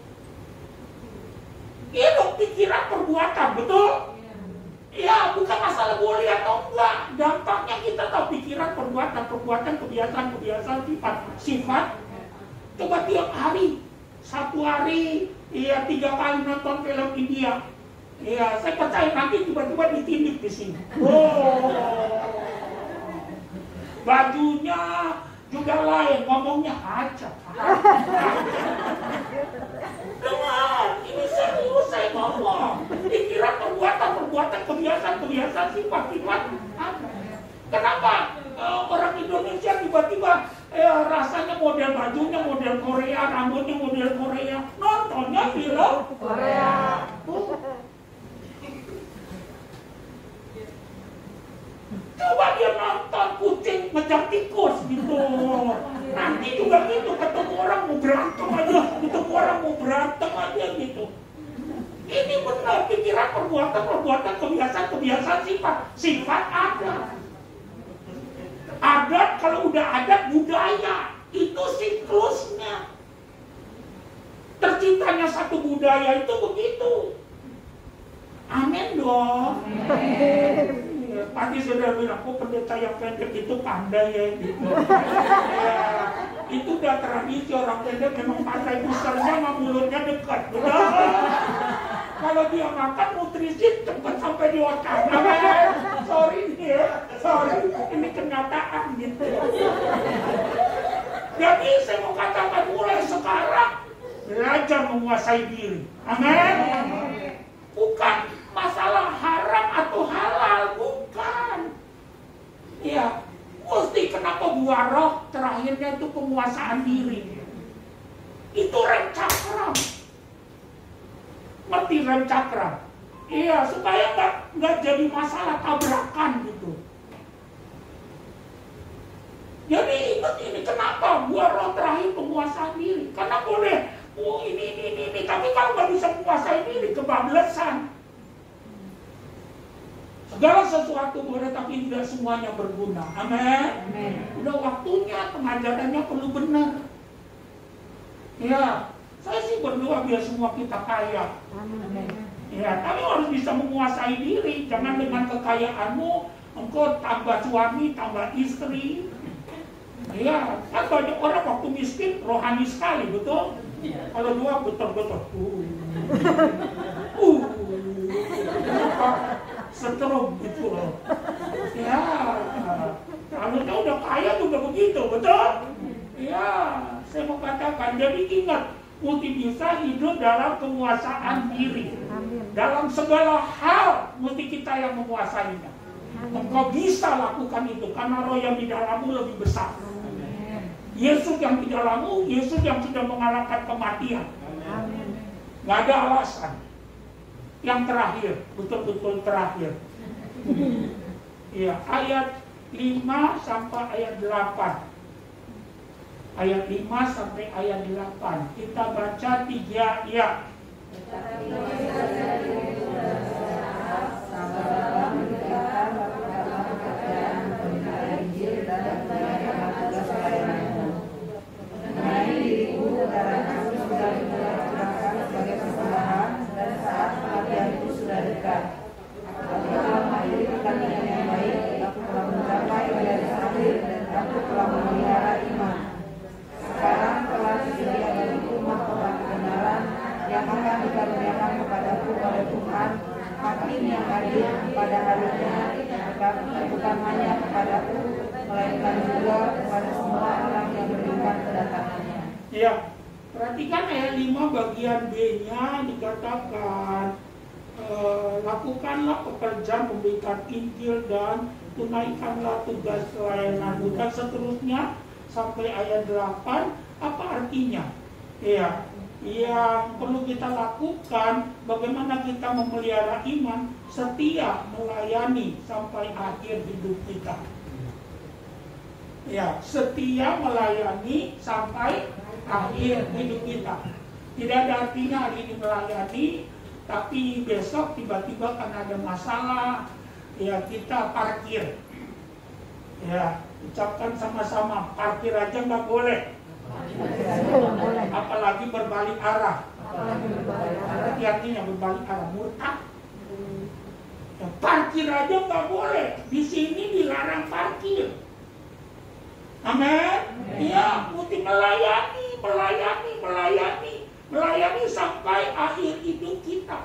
Iya dong, pikiran perbuatan, betul? Iya, bukan masalah boleh atau enggak. Dampaknya kita tahu pikiran, perbuatan, kebiasaan, sifat. Coba tiap hari, satu hari, 3 kali nonton film India. Iya, saya percaya nanti tiba-tiba ditindik di sini. Bajunya juga lain, ngomongnya hajat. Dengar, ini serius saya ngomong. Pikiran, perbuatan, kebiasaan, sifat. Kenapa orang Indonesia tiba-tiba rasanya model bajunya model Korea, rambutnya model Korea, nontonnya film Korea. Coba dia nonton kucing ngejar tikus gitu. Nanti juga gitu, ketemu orang mau berantem aja gitu. Ini benar, pikiran, perbuatan, kebiasaan, sifat ada. Adat, kalau udah adat, budaya, itu siklusnya. Terciptanya satu budaya itu begitu. Amin dong. Pasti sudah bilang, pendeta yang pendek itu pandai ya gitu. Ya, itu udah tradisi orang pendek memang pandai, busarnya sama mulutnya dekat. Betul? Kalau dia makan nutrisi cepat sampai di otak. Sorry nih ya, ini kenyataan gitu. Jadi saya mau katakan mulai sekarang belajar menguasai diri. Amin. Bukan masalah haram atau halal, bukan. Ya, mesti kenapa buah roh terakhirnya itu penguasaan diri. Itu rem cakram. Ngerti rem cakram? Iya, supaya nggak jadi masalah tabrakan gitu. Jadi ingat ini kenapa buah roh terakhir penguasaan diri? Karena boleh, ini. Tapi kalau nggak bisa menguasai diri, kebablasan. Segala sesuatu boleh, tapi tidak semuanya berguna. Amin. Udah waktunya pengajarannya perlu benar. Ya, saya sih berdoa biar semua kita kaya. Ya, tapi harus bisa menguasai diri. Jangan dengan kekayaanmu engkau tambah suami, tambah istri. Ya, kan banyak orang waktu miskin rohani sekali, betul? Kalau dua betul-betul. Setrum gitu loh. Ya, kalau dia udah kaya juga begitu, betul? Ya, saya mau katakan, jadi ingat, mesti bisa hidup dalam penguasaan diri. Dalam segala hal, mesti kita yang menguasainya. Engkau bisa lakukan itu, karena roh yang di dalammu lebih besar. Yesus yang di dalammu, Yesus yang sudah mengalahkan kematian. Nggak ada alasan. Yang terakhir, betul-betul terakhir. Ya, ayat 5 sampai ayat 8. Ayat 5 sampai ayat 8. Kita baca 3 ya. Sekarang telah disediakan bagiku mahkota kebenaran yang akan dikaruniakan kepadaku oleh Tuhan, hakim yang adil pada harinya, bukan hanya kepadaku, melainkan juga kepada semua orang yang beriman kedatangannya. Ya, perhatikan ayat 5 bagian B-nya dikatakan, lakukanlah pekerjaan pemberitaan Injil dan tunaikanlah tugas pelayananmu, dan seterusnya sampai ayat 8. Apa artinya? Ya, yang perlu kita lakukan, bagaimana kita memelihara iman, setia melayani sampai akhir hidup kita. Ya, setia melayani sampai akhir hidup kita. Tidak ada artinya hari ini melayani, tapi besok tiba-tiba karena ada masalah, ya kita parkir. Ya, ucapkan sama-sama, parkir aja nggak boleh. Apalagi berbalik arah. Artinya berbalik arah, murtad. Ya, parkir aja nggak boleh. Di sini dilarang parkir. Amin. Ya, mesti melayani sampai akhir hidup kita.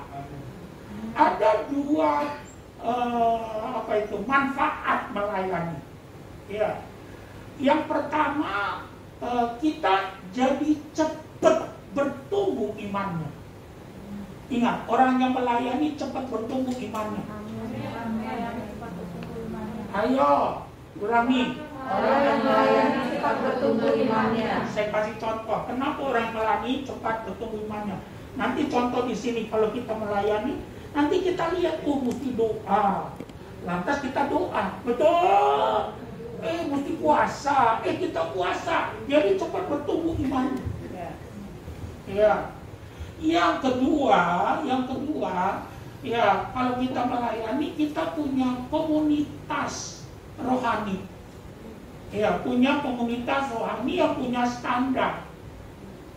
Ada dua manfaat melayani. Ya, yang pertama kita jadi cepat bertumbuh imannya. Ingat, orang yang melayani cepat bertumbuh imannya. Ayo, ulangi. Orang yang melayani cepat bertumbuh imannya. Saya kasih contoh. Kenapa orang melayani cepat bertumbuh imannya? Nanti contoh di sini, kalau kita melayani, nanti kita lihat, mesti doa. Lantas kita doa, betul. Mesti puasa. Kita puasa. Jadi cepat bertumbuh imannya. Ya. Yang kedua, ya kalau kita melayani, kita punya komunitas rohani. Ya, punya komunitas rohani yang punya standar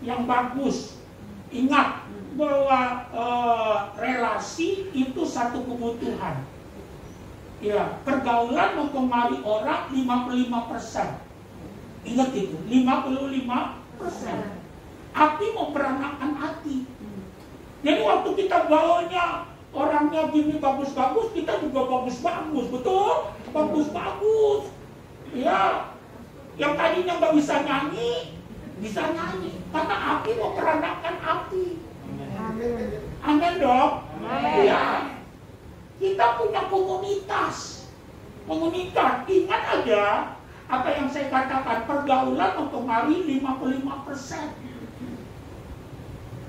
yang bagus. Ingat bahwa relasi itu satu kebutuhan. Ya, pergaulan mempengaruhi orang 55%. Ingat itu, 55%. Hati memperanakan hati. Jadi waktu kita gaulnya orangnya gini bagus-bagus, kita juga bagus-bagus, betul? Bagus-bagus. Ya, yang tadinya nggak bisa nyanyi, bisa nyanyi. Karena api memperanakan api. Amin dong. Ya, kita punya komunitas. Ingat aja apa yang saya katakan, pergaulan mempengaruhi 55%.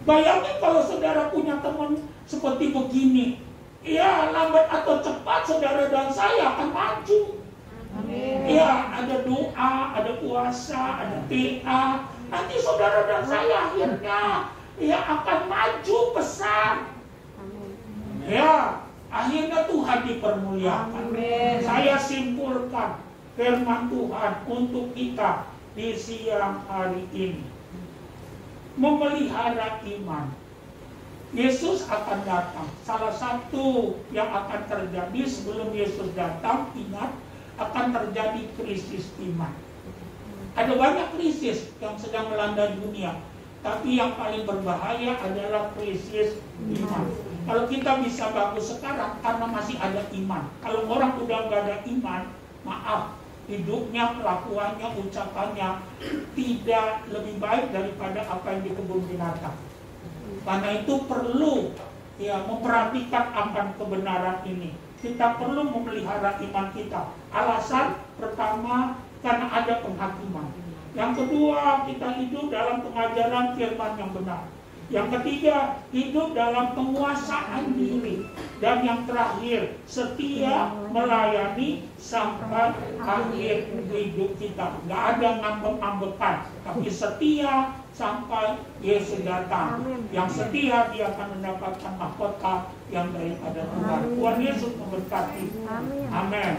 Bayangin kalau saudara punya teman seperti begini, ya lambat atau cepat saudara dan saya akan maju. Amin. Ya, ada doa, ada puasa, ada PA. Nanti saudara dan saya akhirnya ya akan maju besar. Ya, Akhirnya Tuhan dipermuliakan. Saya simpulkan firman Tuhan untuk kita di siang hari ini. Memelihara iman. Yesus akan datang. Salah satu yang akan terjadi sebelum Yesus datang, ingat, akan terjadi krisis iman. Ada banyak krisis yang sedang melanda dunia, tapi yang paling berbahaya adalah krisis iman. Kalau kita bisa bagus sekarang karena masih ada iman. Kalau orang udah gak ada iman, maaf, hidupnya, kelakuannya, ucapannya tidak lebih baik daripada apa yang di kebun binatang. Karena itu perlu memperhatikan akan kebenaran ini. Kita perlu memelihara iman kita. Alasan pertama, karena ada penghakiman. Yang kedua, kita hidup dalam pengajaran firman yang benar. Yang ketiga, hidup dalam penguasaan diri. Dan yang terakhir, setia melayani sampai akhir hidup kita. Nggak ada ngambek-ngambekan, tapi setia sampai Yesus datang. Yang setia, dia akan mendapatkan mahkota yang daripada Tuhan. Tuhan Yesus memberkati. Amin.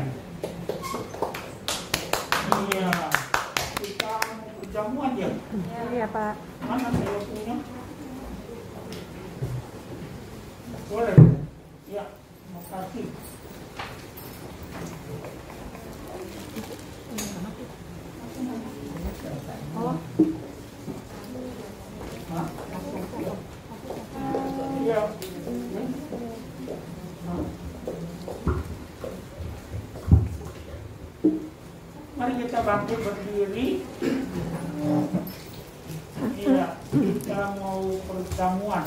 Iya, kita mau berjamuan ya? Iya, Pak. Mana teleponnya? Boleh? Ya, terima kasih. Oh. Hah? Iya. Mari kita bangkit berdiri. Iya, kita mau perjamuan.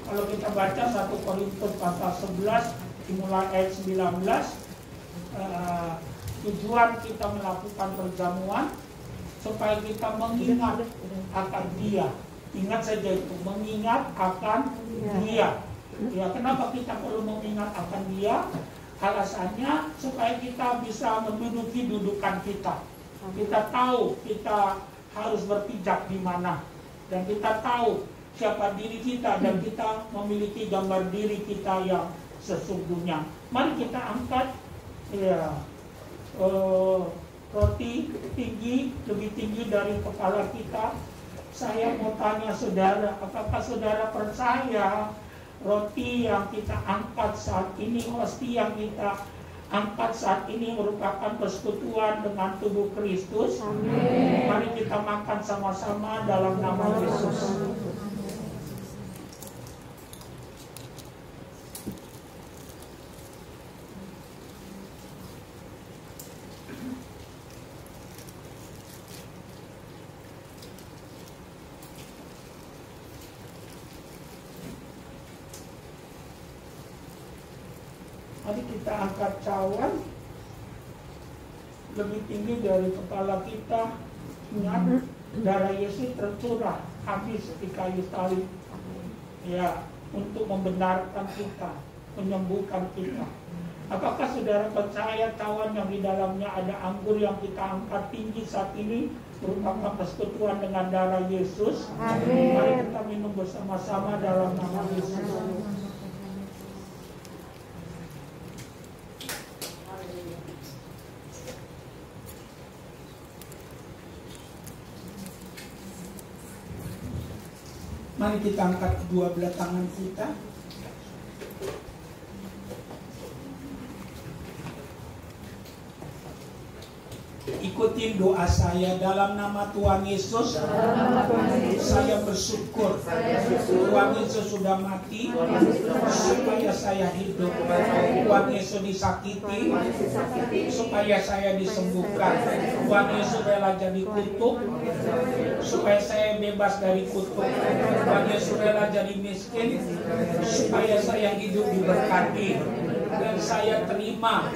Kalau kita baca 1 Korintus pasal 11 dimulai ayat 19, tujuan kita melakukan perjamuan supaya kita mengingat akan Dia. Ingat saja itu, mengingat akan Dia. Ya, kenapa kita perlu mengingat akan Dia? Alasannya supaya kita bisa menduduki dudukan kita. Kita tahu kita harus berpijak di mana, dan kita tahu siapa diri kita, dan kita memiliki gambar diri kita yang sesungguhnya. Mari kita angkat roti tinggi, lebih tinggi dari kepala kita. Saya mau tanya saudara, apakah saudara percaya roti yang kita angkat saat ini, hosti yang kita angkat saat ini merupakan persekutuan dengan tubuh Kristus? Amin. Mari kita makan sama-sama dalam nama Yesus. Mari kita angkat cawan lebih tinggi dari kepala kita. Ingat, darah Yesus tercurah habis di kayu salib, ya, untuk membenarkan kita, menyembuhkan kita. Apakah saudara percaya cawan yang di dalamnya ada anggur yang kita angkat tinggi saat ini merupakan persekutuan dengan darah Yesus? Amin. Mari kita minum bersama-sama dalam nama Yesus. Mari kita angkat kedua belah tangan kita. Ikutin doa saya dalam nama Tuhan Yesus. Saya bersyukur Tuhan Yesus sudah mati supaya saya hidup. Tuhan Yesus disakiti supaya saya disembuhkan. Tuhan Yesus rela jadi kutuk supaya saya bebas dari kutuk. Tuhan Yesus rela jadi miskin supaya saya hidup diberkati. Dan saya terima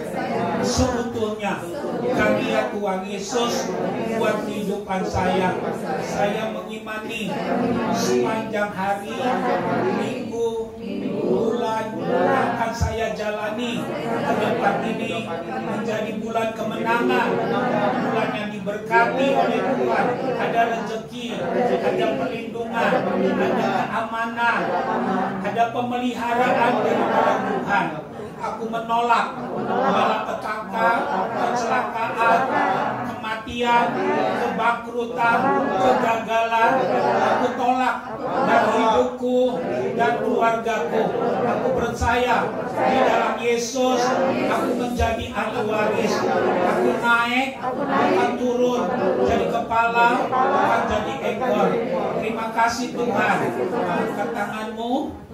sebetulnya karya Tuhan Yesus buat kehidupan saya. Saya mengimani sepanjang hari, minggu, bulan akan saya jalani ke depan ini menjadi bulan kemenangan, bulan yang diberkati oleh Tuhan. Ada rezeki, ada perlindungan, ada keamanan, ada pemeliharaan dari Tuhan. Aku menolak malapetaka, kecelakaan, kematian, kebangkrutan, kegagalan. Aku tolak dari hidupku dan keluargaku. Aku percaya di dalam Yesus aku menjadi ahli waris. Aku naik, akan turun, jadi kepala, akan jadi ekor. Terima kasih Tuhan. Angkat tanganmu.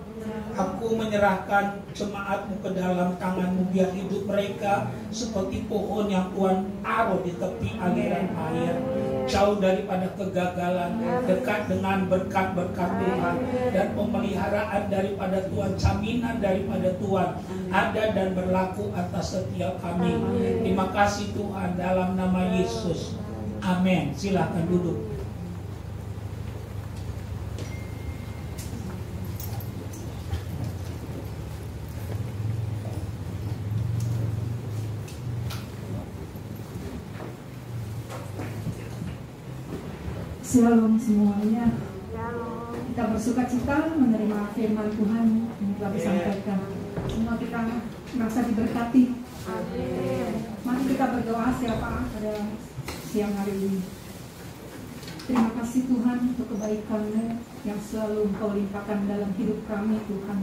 Aku menyerahkan jemaatmu ke dalam tanganmu, biar hidup mereka seperti pohon yang Tuhan taruh di tepi aliran air, jauh daripada kegagalan, dekat dengan berkat-berkat Tuhan dan pemeliharaan daripada Tuhan, jaminan daripada Tuhan ada dan berlaku atas setiap kami. Terima kasih Tuhan, dalam nama Yesus. Amin. Silakan duduk. Shalom semuanya. Kita bersuka cita menerima firman Tuhan yang telah disampaikan. Semua kita merasa diberkati. Mari kita berdoa siapa pada siang hari ini. Terima kasih Tuhan untuk kebaikan-Mu yang selalu Engkau limpahkan dalam hidup kami Tuhan.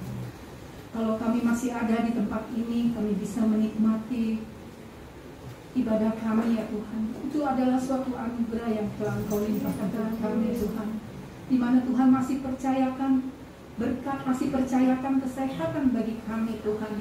Kalau kami masih ada di tempat ini, kami bisa menikmati ibadah kami ya Tuhan. Itu adalah suatu anugerah yang telah Engkau limpahkan kepada kami Tuhan, di mana Tuhan masih percayakan berkat, masih percayakan kesehatan bagi kami Tuhan.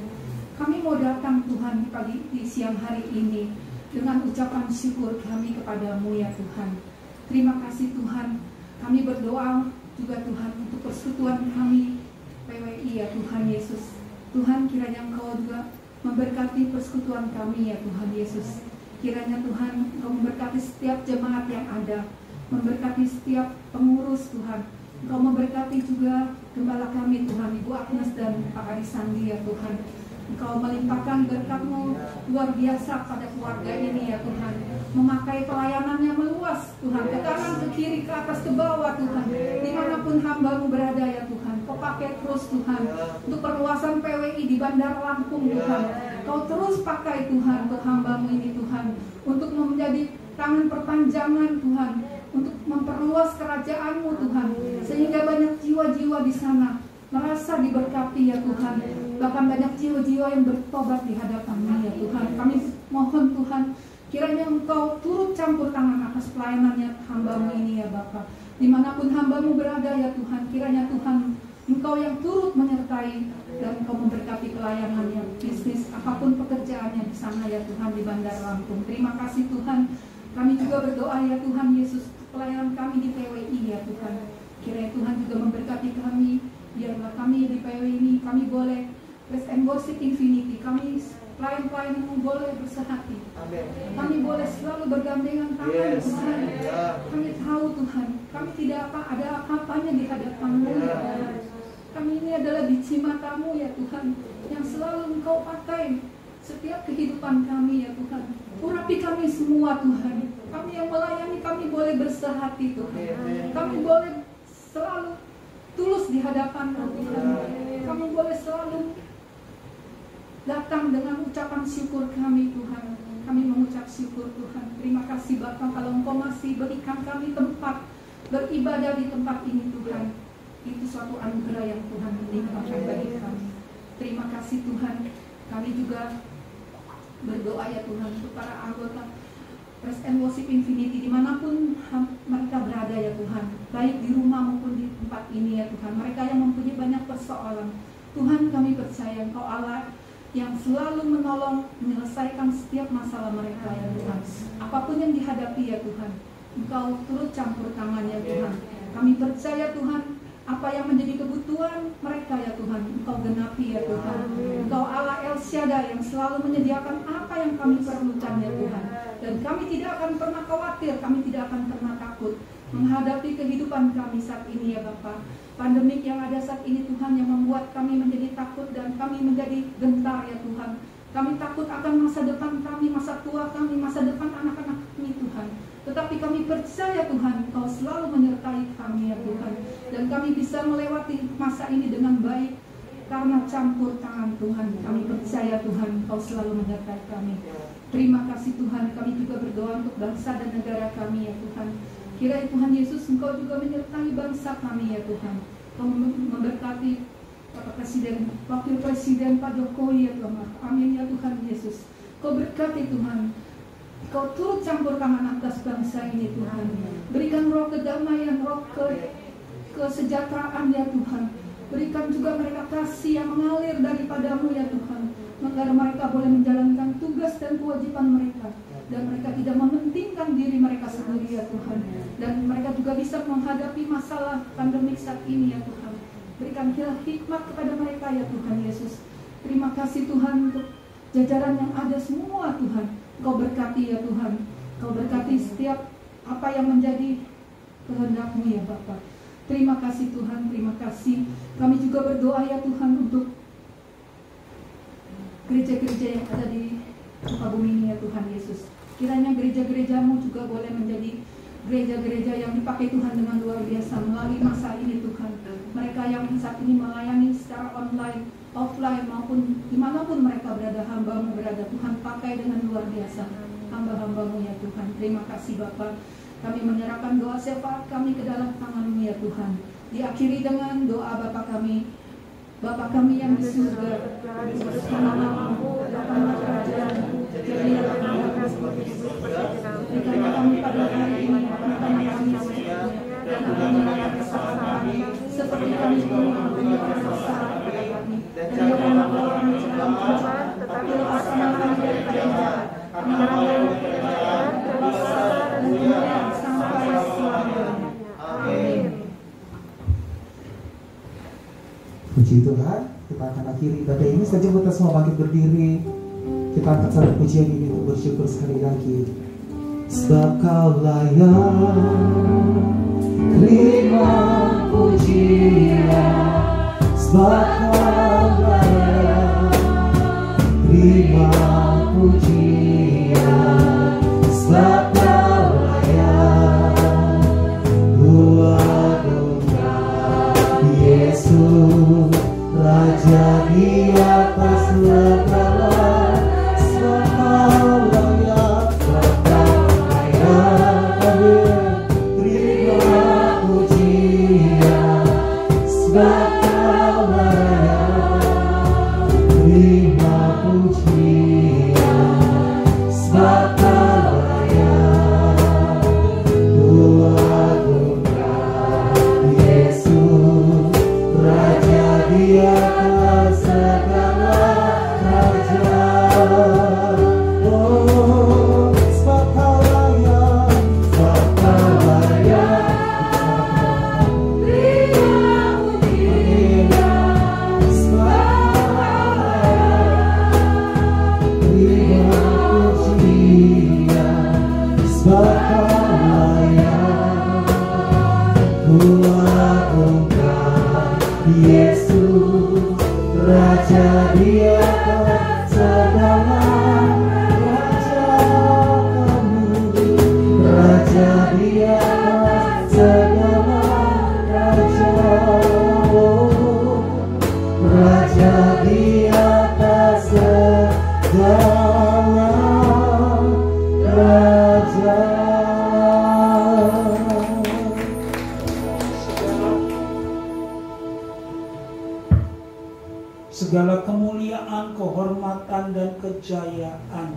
Kami mau datang Tuhan di siang hari ini dengan ucapan syukur kami kepadamu ya Tuhan. Terima kasih Tuhan. Kami berdoa juga Tuhan untuk persekutuan kami PWI ya Tuhan Yesus. Tuhan, kiranya Engkau juga memberkati persekutuan kami ya Tuhan Yesus. Kiranya Tuhan Engkau memberkati setiap jemaat yang ada, memberkati setiap pengurus Tuhan. Engkau memberkati juga gembala kami Tuhan, Ibu Agnes dan Pak Ari Sandi ya Tuhan. Engkau melimpahkan berkat-Mu luar biasa pada keluarga ini ya Tuhan. Memakai pelayanannya meluas Tuhan, ke kanan, ke kiri, ke atas, ke bawah Tuhan. Dimanapun hamba-Mu berada ya Tuhan, Kau pakai terus Tuhan untuk perluasan PWI di Bandar Lampung Tuhan. Kau terus pakai Tuhan untuk hamba-Mu ini Tuhan, untuk menjadi tangan perpanjangan Tuhan, untuk memperluas kerajaan-Mu Tuhan, sehingga banyak jiwa-jiwa di sana merasa diberkati ya Tuhan. Bahkan banyak jiwa-jiwa yang bertobat di hadapan-Mu ya Tuhan. Kami mohon Tuhan, kiranya Engkau turut campur tangan atas pelayanannya hamba-Mu ini ya Bapa. Dimanapun hamba-Mu berada ya Tuhan, kiranya Tuhan Engkau yang turut menyertai dan Engkau memberkati pelayanannya, bisnis, apapun pekerjaannya di sana ya Tuhan di Bandar Lampung. Terima kasih Tuhan. Kami juga berdoa ya Tuhan Yesus, pelayanan kami di PWI ya Tuhan. Kiranya Tuhan juga memberkati kami, biarlah kami di PWI ini, kami boleh Praise and Worship Infinity, kami pelayan-pelayan-Mu boleh bersehati. Kami boleh selalu bergandengan tangan Tuhan. Kami tahu Tuhan, kami tidak ada apa-apanya di hadapan-Mu ya Tuhan. Kami ini adalah biji mata-Mu ya Tuhan, yang selalu Engkau pakai setiap kehidupan kami ya Tuhan. Urapi kami semua Tuhan. Kami yang melayani, kami boleh bersehati Tuhan. Kami boleh selalu tulus di hadapan-Mu Tuhan. Kami boleh selalu datang dengan ucapan syukur kami Tuhan. Kami mengucap syukur Tuhan. Terima kasih Bapa, kalau Engkau masih berikan kami tempat beribadah di tempat ini Tuhan. Itu suatu anugerah yang Tuhan limpahkan bagi kami. Terima kasih Tuhan. Kami juga berdoa ya Tuhan untuk para anggota Praise and Worship Infinity dimanapun mereka berada ya Tuhan, baik di rumah maupun di tempat ini ya Tuhan. Mereka yang mempunyai banyak persoalan, Tuhan kami percaya Engkau Allah yang selalu menolong menyelesaikan setiap masalah mereka ya Tuhan. Apapun yang dihadapi ya Tuhan, Engkau turut campur tangan ya Tuhan. Kami percaya Tuhan, apa yang menjadi kebutuhan mereka ya Tuhan, Engkau genapi ya Tuhan. Engkau Allah El Shaddai yang selalu menyediakan apa yang kami perlukan ya Tuhan. Dan kami tidak akan pernah khawatir, kami tidak akan pernah takut menghadapi kehidupan kami saat ini ya Bapa. Pandemik yang ada saat ini Tuhan yang membuat kami menjadi takut dan kami menjadi gentar ya Tuhan. Kami takut akan masa depan kami, masa tua kami, masa depan anak-anak kami Tuhan. Tetapi kami percaya Tuhan, Engkau selalu menyertai kami ya Tuhan. Dan kami bisa melewati masa ini dengan baik. Karena campur tangan Tuhan, kami percaya Tuhan Engkau selalu menyertai kami. Terima kasih Tuhan, kami juga berdoa untuk bangsa dan negara kami ya Tuhan. Kiranya Tuhan Yesus Engkau juga menyertai bangsa kami ya Tuhan. Engkau memberkati Bapak Presiden, Wakil Presiden Pak Jokowi ya Tuhan. Amin ya Tuhan Yesus. Kau berkati Tuhan. Kau turut campur tangan atas bangsa ini Tuhan. Berikan roh kedamaian, roh kesejahteraan ya Tuhan. Berikan juga mereka kasih yang mengalir daripadamu ya Tuhan, agar mereka boleh menjalankan tugas dan kewajiban mereka, dan mereka tidak mementingkan diri mereka sendiri ya Tuhan, dan mereka juga bisa menghadapi masalah pandemik saat ini ya Tuhan. Berikan hikmat kepada mereka ya Tuhan Yesus. Terima kasih Tuhan untuk jajaran yang ada semua Tuhan. Kau berkati ya Tuhan, Kau berkati setiap apa yang menjadi kehendak-Mu ya Bapa. Terima kasih Tuhan, terima kasih. Kami juga berdoa ya Tuhan untuk gereja-gereja yang ada di muka bumi ini ya Tuhan Yesus. Kiranya gereja-gereja-Mu juga boleh menjadi gereja-gereja yang dipakai Tuhan dengan luar biasa melalui masa ini Tuhan. Mereka yang saat ini melayani secara online, offline maupun dimanapun mereka berada, hamba-Mu berada, Tuhan pakai dengan luar biasa hamba-hamba-Mu ya Tuhan. Terima kasih Bapak. Kami menyerahkan doa syafaat kami ke dalam tangan-Mu ya Tuhan. Diakhiri dengan doa Bapa kami yang di surga, nama-Mu, datanglah kerajaan-Mu, jadilah kehendakmu seperti di surga. Berikanlah kami pada hari ini makan kami secukupnya, dan ampunilah kesalahan kami, seperti kami pun mengampuni kesalahan kepada kami. Dan janganlah kami mencampur, tetapi lepaskanlah kami daripada yang jahat. Karena kerajaan, kuasa, dan kemuliaan sampai selamanya. Amin. Puji Tuhan, kita akan akhiri ibadah ini saja. Kita semua bangkit berdiri. Kita angkat satu pujian ini untuk bersyukur sekali lagi. Sebab Kau layak terima pujian, sebab Kau layak terima pujian, sebab Kau layak buat Yesus, Raja di atas segala. Sebab Kau layak, sebab Kau layak, terima pujian. Sebab Kau layak, terima pujian. Sebab Kau layak, Yesus, Raja di atas segala raja. Oh, sebab Kau layak, sebab Kau layak, terima pujian. Sebab Kau layak, terima pujian. Sebab Kau layak, Yesus, Raja di atas segala raja kami, Raja di atas segala raja, Raja di atas segala raja. Segala kemuliaan, kehormatan, dan kejayaan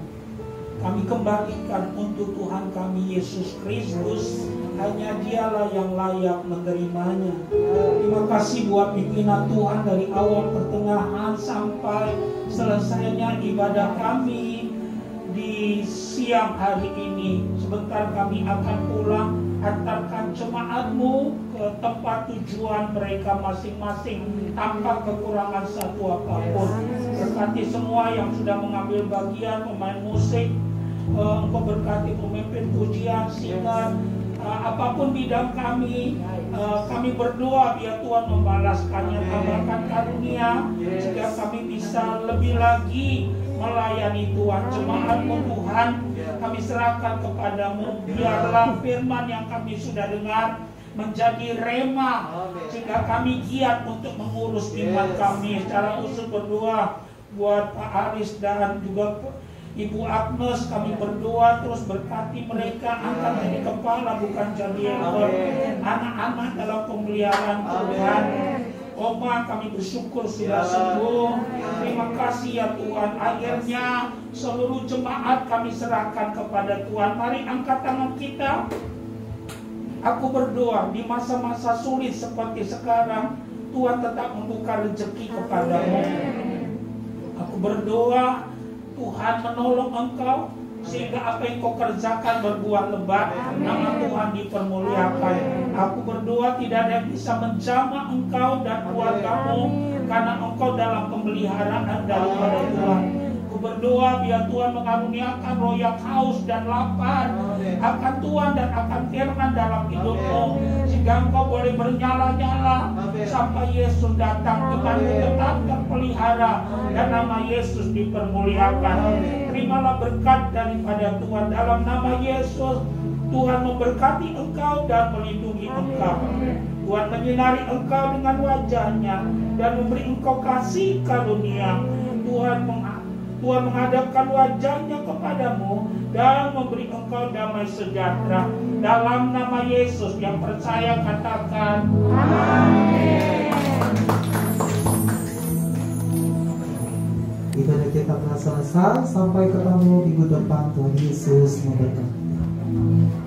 kami kembalikan untuk Tuhan kami Yesus Kristus. Hanya Dialah yang layak menerimanya. Terima kasih buat pimpinan Tuhan dari awal pertengahan sampai selesainya ibadah kami di siang hari ini. Sebentar kami akan pulang. Hantarkan jemaat-Mu ke tempat tujuan mereka masing-masing tanpa kekurangan satu apapun. Berkati semua yang sudah mengambil bagian, pemain musik, Engkau berkati pemimpin pujian, singer, apapun bidang kami berdoa biar Tuhan membalaskannya, tambahkan karunia sehingga kami bisa lebih lagi melayani Tuhan. Jemaat-Mu Tuhan, kami serahkan kepadamu. Biarlah firman yang kami sudah dengar menjadi rema, sehingga kami giat untuk mengurus iman kami. Secara khusus berdoa buat Pak Aris dan juga Ibu Agnes, kami berdoa terus berkati mereka, angkat jadi kepala bukan jadi ekor, anak-anak dalam pemeliharaan Tuhan. Oma, kami bersyukur sudah sembuh. Terima kasih ya Tuhan. Akhirnya seluruh jemaat kami serahkan kepada Tuhan. Mari angkat tangan kita. Aku berdoa di masa-masa sulit seperti sekarang, Tuhan tetap membuka rezeki kepadamu. Aku berdoa Tuhan menolong engkau, sehingga apa yang kau kerjakan berbuah lebat, nama Tuhan dipermuliakan. Aku berdoa tidak ada yang bisa menjamah engkau dan keluargamu, karena engkau dalam pemeliharaan daripada Tuhan. Aku berdoa biar Tuhan mengaruniakan roh yang haus dan lapar akan Tuhan dan akan firman dalam hidupmu, sehingga engkau boleh bernyala-nyala sampai Yesus datang. Tuhan tetap terpelihara dan nama Yesus dipermuliakan. Terimalah berkat daripada Tuhan dalam nama Yesus. Tuhan memberkati engkau dan melindungi engkau. Tuhan menyinari engkau dengan wajahnya dan memberi engkau kasih karunia. Tuhan menghadapkan wajahnya kepadamu dan memberi engkau damai sejahtera. Dalam nama Yesus yang percaya katakan amin. Ibadah kita telah selesai. Sampai ketemu minggu depan. Tuhan Yesus memberkati.